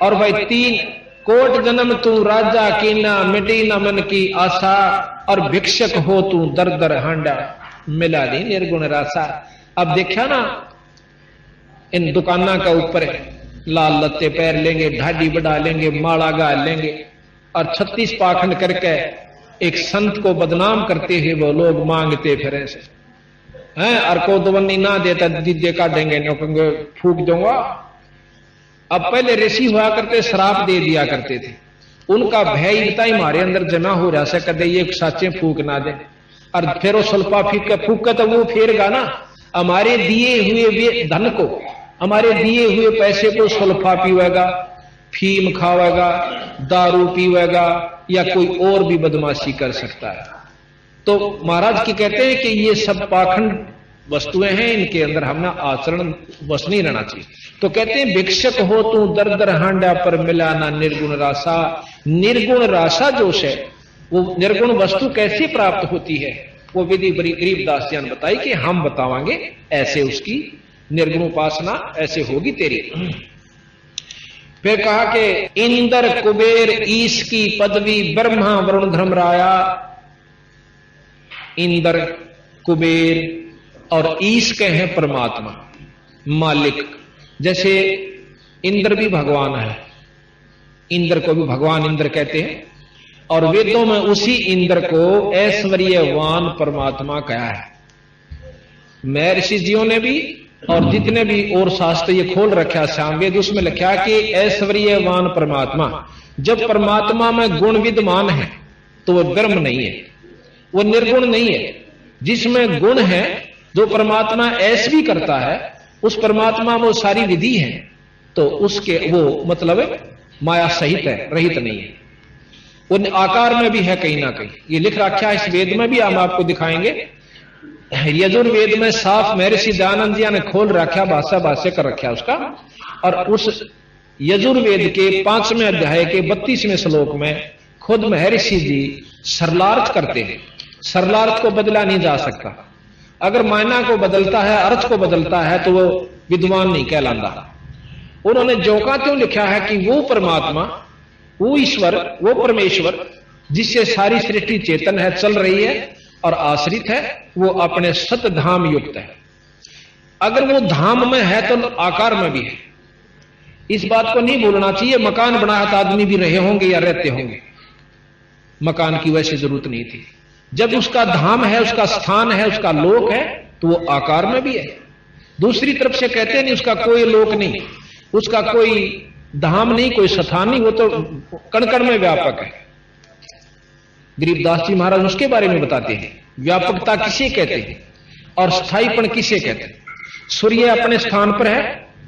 और भाई 3 कोट जन्म तू राजा कीना, मिटी न मन की आशा, और भिक्षक हो तू दर दर हांडा, मिला नहीं निर्गुण रासा। अब देखा ना इन दुकाना का ऊपर लाल लत्ते पैर लेंगे, ढाडी बढ़ा लेंगे, माला गा लेंगे, और 36 पाखंड करके एक संत को बदनाम करते हुए वो लोग मांगते फिरे से हैं। और को दवन्नी ना देता दीदे काटेंगे, नौकंगे फूक दूंगा। अब पहले ऋषि हुआ करते श्राप दे दिया करते थे, उनका भय इतना ही हमारे अंदर जमा हो रहा है, कदे ये साचे फूक ना दे। और फिर वो सल्पा फूक तो वो फेरगा ना, हमारे दिए हुए धन को, हमारे दिए हुए पैसे को सुल्फा पीवेगा, फीम खावेगा, दारू पीवेगा, या कोई और भी बदमाशी कर सकता है। तो महाराज की कहते हैं कि ये सब पाखंड वस्तुएं हैं, इनके अंदर हमने आचरण बस नहीं रहना चाहिए। तो कहते हैं भिक्षक हो तू दर दर हांडा, पर मिला ना निर्गुण रासा। निर्गुण रासा जोश है, वो निर्गुण वस्तु कैसे प्राप्त होती है, वो विधि बड़ी गरीबदास जी ने बताई कि हम बतावांगे ऐसे उसकी निर्गुण उपासना ऐसे होगी तेरी। फिर कहा कि इंद्र कुबेर ईश की पदवी, ब्रह्मा वरुण धर्मराया। इंद्र कुबेर और ईश के हैं परमात्मा मालिक। जैसे इंद्र भी भगवान है, इंद्र को भी भगवान इंद्र कहते हैं, और वेदों में उसी इंद्र को ऐश्वर्यवान परमात्मा कहा है। महर्षि जियों ने भी और जितने भी और शास्त्र ये खोल रखा श्याम वेद, उसमें लिखा कि ऐश्वर्यवान परमात्मा, जब परमात्मा में गुण विद्यमान है तो वो ब्रह्म नहीं है, वो निर्गुण नहीं है। जिसमें गुण है, जो परमात्मा ऐश भी करता है, उस परमात्मा वो सारी विधि है, तो उसके वो मतलब माया सहित है, रहित नहीं है। वो आकार में भी है कहीं ना कहीं, ये लिख रखा है इस वेद में भी, हम आपको दिखाएंगे। यजुर्वेद में साफ महर्षि दयानंद जी ने खोल रखा, भाष्य कर रखा उसका। और उस यजुर्वेद के 5वें अध्याय के 32वें श्लोक में खुद महर्षि जी सरलार्थ करते हैं। सरलार्थ को बदला नहीं जा सकता, अगर मायना को बदलता है, अर्थ को बदलता है, तो वो विद्वान नहीं कहलाता। उन्होंने जो का त्यों लिखा है कि वो परमात्मा, वो ईश्वर, वो परमेश्वर जिससे सारी सृष्टि चेतन है, चल रही है और आश्रित है, वो अपने सत धाम युक्त है। अगर वो धाम में है तो आकार में भी है। इस बात को नहीं भूलना चाहिए मकान बना है तो आदमी भी रहे होंगे या रहते होंगे, मकान की वैसे जरूरत नहीं थी। जब उसका धाम है, उसका स्थान है, उसका लोक है, तो वो आकार में भी है। दूसरी तरफ से कहते नहीं उसका कोई लोक नहीं, उसका कोई धाम नहीं, कोई स्थान नहीं, वो तो कण कण में व्यापक है। गरीबदास जी महाराज उसके बारे में बताते हैं, व्यापकता किसे कहते हैं और स्थायीपन किसे कहते हैं। सूर्य अपने स्थान पर है,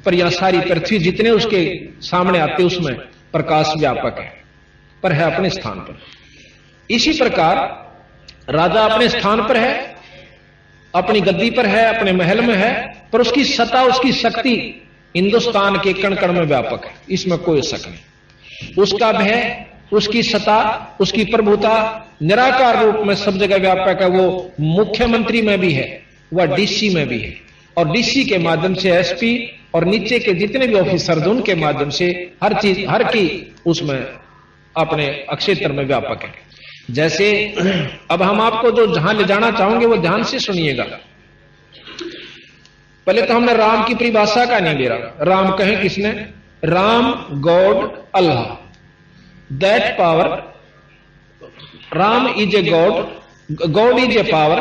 पर यहां सारी पृथ्वी जितने उसके सामने आते उसमें प्रकाश व्यापक है, पर है अपने स्थान पर। इसी प्रकार राजा अपने स्थान पर है, अपनी गद्दी पर है, अपने महल में है, पर उसकी सत्ता, उसकी शक्ति हिंदुस्तान के कण कण में व्यापक है, इसमें कोई शक नहीं। उसका भय, उसकी सत्ता, उसकी प्रभुता निराकार रूप में सब जगह व्यापक है। वो मुख्यमंत्री में भी है, वह डीसी में भी है, और डीसी के माध्यम से एसपी और नीचे के जितने भी ऑफिसर उनके माध्यम से हर चीज, हर की उसमें अपने क्षेत्र में व्यापक है। जैसे अब हम आपको जो जहां ले जाना चाहोगे वो ध्यान से सुनिएगा। पहले तो हमने राम की परिभाषा का नहीं ले रहा। राम कहें किसने? Ram, God, Allah, that power. Ram is a god, God is a power,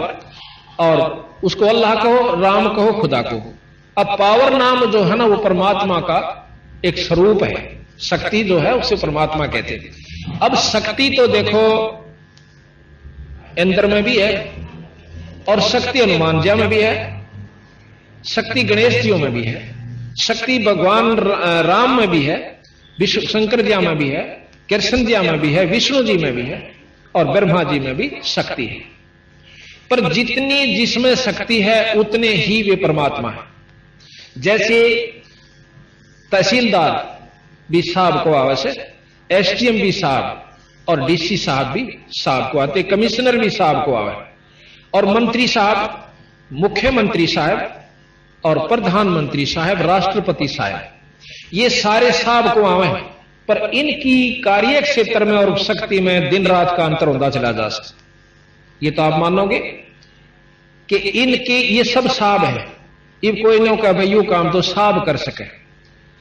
और उसको अल्लाह कहो, राम कहो, खुदा कहो। अब पावर नाम जो है ना, वो परमात्मा का एक स्वरूप है। शक्ति जो है उसे परमात्मा कहते हैं। अब शक्ति तो देखो इंद्र में भी है, और शक्ति हनुमान जी में भी है, शक्ति गणेश जी में भी है, शक्ति भगवान राम में भी है, विष्णु शंकर जी में भी है, कृष्ण जी में भी है, विष्णु जी में भी है, और ब्रह्मा जी में भी शक्ति है। पर जितनी जिसमें शक्ति है उतने ही वे परमात्मा है। जैसे तहसीलदार भी साहब को आवे, एसडीएम भी साहब, और डीसी साहब भी साहब को आते, कमिश्नर भी साहब को आवे, और मंत्री साहब, मुख्यमंत्री साहब, और प्रधानमंत्री साहब, राष्ट्रपति साहब, ये सारे साहब को आवे हैं, पर इनकी कार्य क्षेत्र में और शक्ति में दिन रात का अंतर होता चला जा सकता। ये तो आप मानोगे कि इनके ये सब साहब है, ये कोई नहीं कहा भाई यू काम तो साहब कर सके,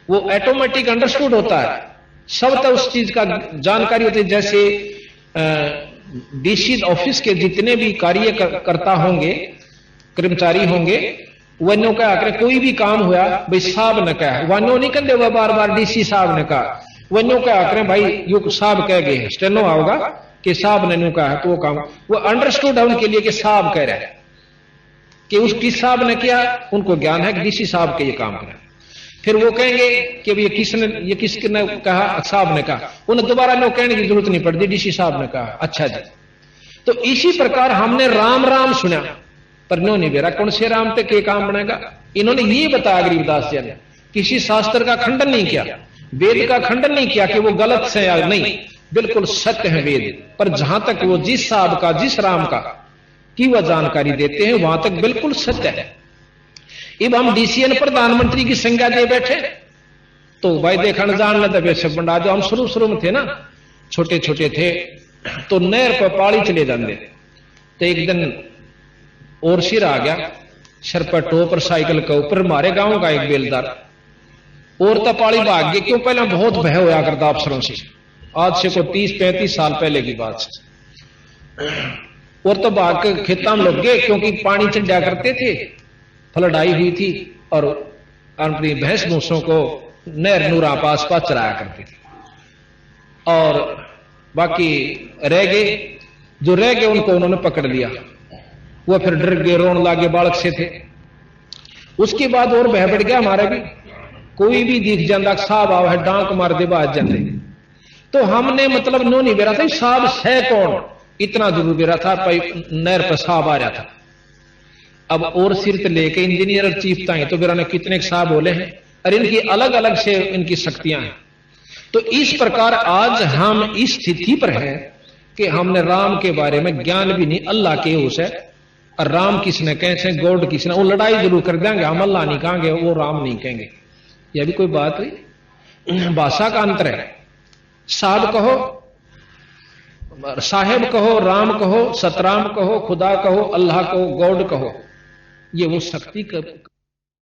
वो ऑटोमेटिक अंडरस्टूड होता है, सब तो उस चीज का जानकारी होती है। जैसे डीसी ऑफिस के जितने भी कार्यकर्ता होंगे, कर्मचारी होंगे, वनो क्या आकर कोई भी काम हुआ भाई साहब ने कहा, वनो नहीं कहते वह बार बार डीसी साहब ने कहा, वनो क्या आकर भाई यू साहब कह गए, स्टेनो आओगा कि साहब ने न्यू कहा, तो वो काम वो अंडरस्टूड है उनके लिए कि साहब कह रहे हैं, कि उस किस साहब ने किया, उनको ज्ञान है कि डीसी साहब के ये काम करें। फिर वो कहेंगे कि ये किसने कहा, साहब ने कहा, उन्हें दोबारा नो कहने की जरूरत नहीं पड़ती, डीसी साहब ने कहा, अच्छा जी। तो इसी प्रकार हमने राम राम सुना, पर नो नहीं बेरा कौन से राम पे के काम बनेगा। इन्होंने ये बताया गरीबदास जी ने, किसी शास्त्र का खंडन नहीं किया, वेद का खंडन नहीं किया कि वो गलत से या नहीं, बिल्कुल सत्य है वेद। पर जहां तक वो जिस साहब का, जिस राम का की वह जानकारी देते हैं, वहां तक बिल्कुल सत्य है। अब हम डीसीएन प्रधानमंत्री की संज्ञा दे बैठे, तो भाई देखा जान लेते वैसे बंडा, जो हम शुरू में थे ना, छोटे छोटे थे, तो नहर पर पाड़ी चले जाते। तो एक दिन और सिर आ गया, सर पर टोपर साइकिल के ऊपर, हमारे गांव का एक बेलदार, और तो पाड़ी भाग गए, क्यों पहले बहुत भय होया करता अफसरों से, आज से को 30-35 साल पहले की बात है। और तो भाग के खेता में लग गए, क्योंकि पानी चढ़ा करते थे, फ्लड आई हुई थी, और अपनी भैंस भूसों को नहर नूरा पास पास चराया करते थे। और बाकी रह गए, जो रह गए उनको उन्होंने पकड़ लिया, वो फिर डर गए, रोन लागे, बालक से थे। उसके बाद और बह बढ़ गया हमारे भी, कोई भी दिख जाता साहब आव है, डांक मार दे बाज जाते। तो हमने मतलब नो नहीं बेरा था साहब है कौन, इतना जरूर बेरा था, नहर पर साहब आ रहा था। अब और सिर लेके इंजीनियर और चीफ ताई तो बेरा ने कितने साहब बोले हैं, और इनकी अलग अलग से इनकी शक्तियां हैं। तो इस प्रकार आज हम इस स्थिति पर हैं कि हमने राम के बारे में ज्ञान भी नहीं, अल्लाह के उस है, और राम किसने कैसे, गॉड किसने, वो लड़ाई जरूर कर देंगे, हम अल्लाह नहीं कहेंगे, वो राम नहीं कहेंगे। यह भी कोई बात हुई, भाषा का अंतर है। साहब कहो, साहेब कहो, राम कहो, सतराम कहो, खुदा कहो, अल्लाह कहो, गॉड कहो, ये वो शक्ति का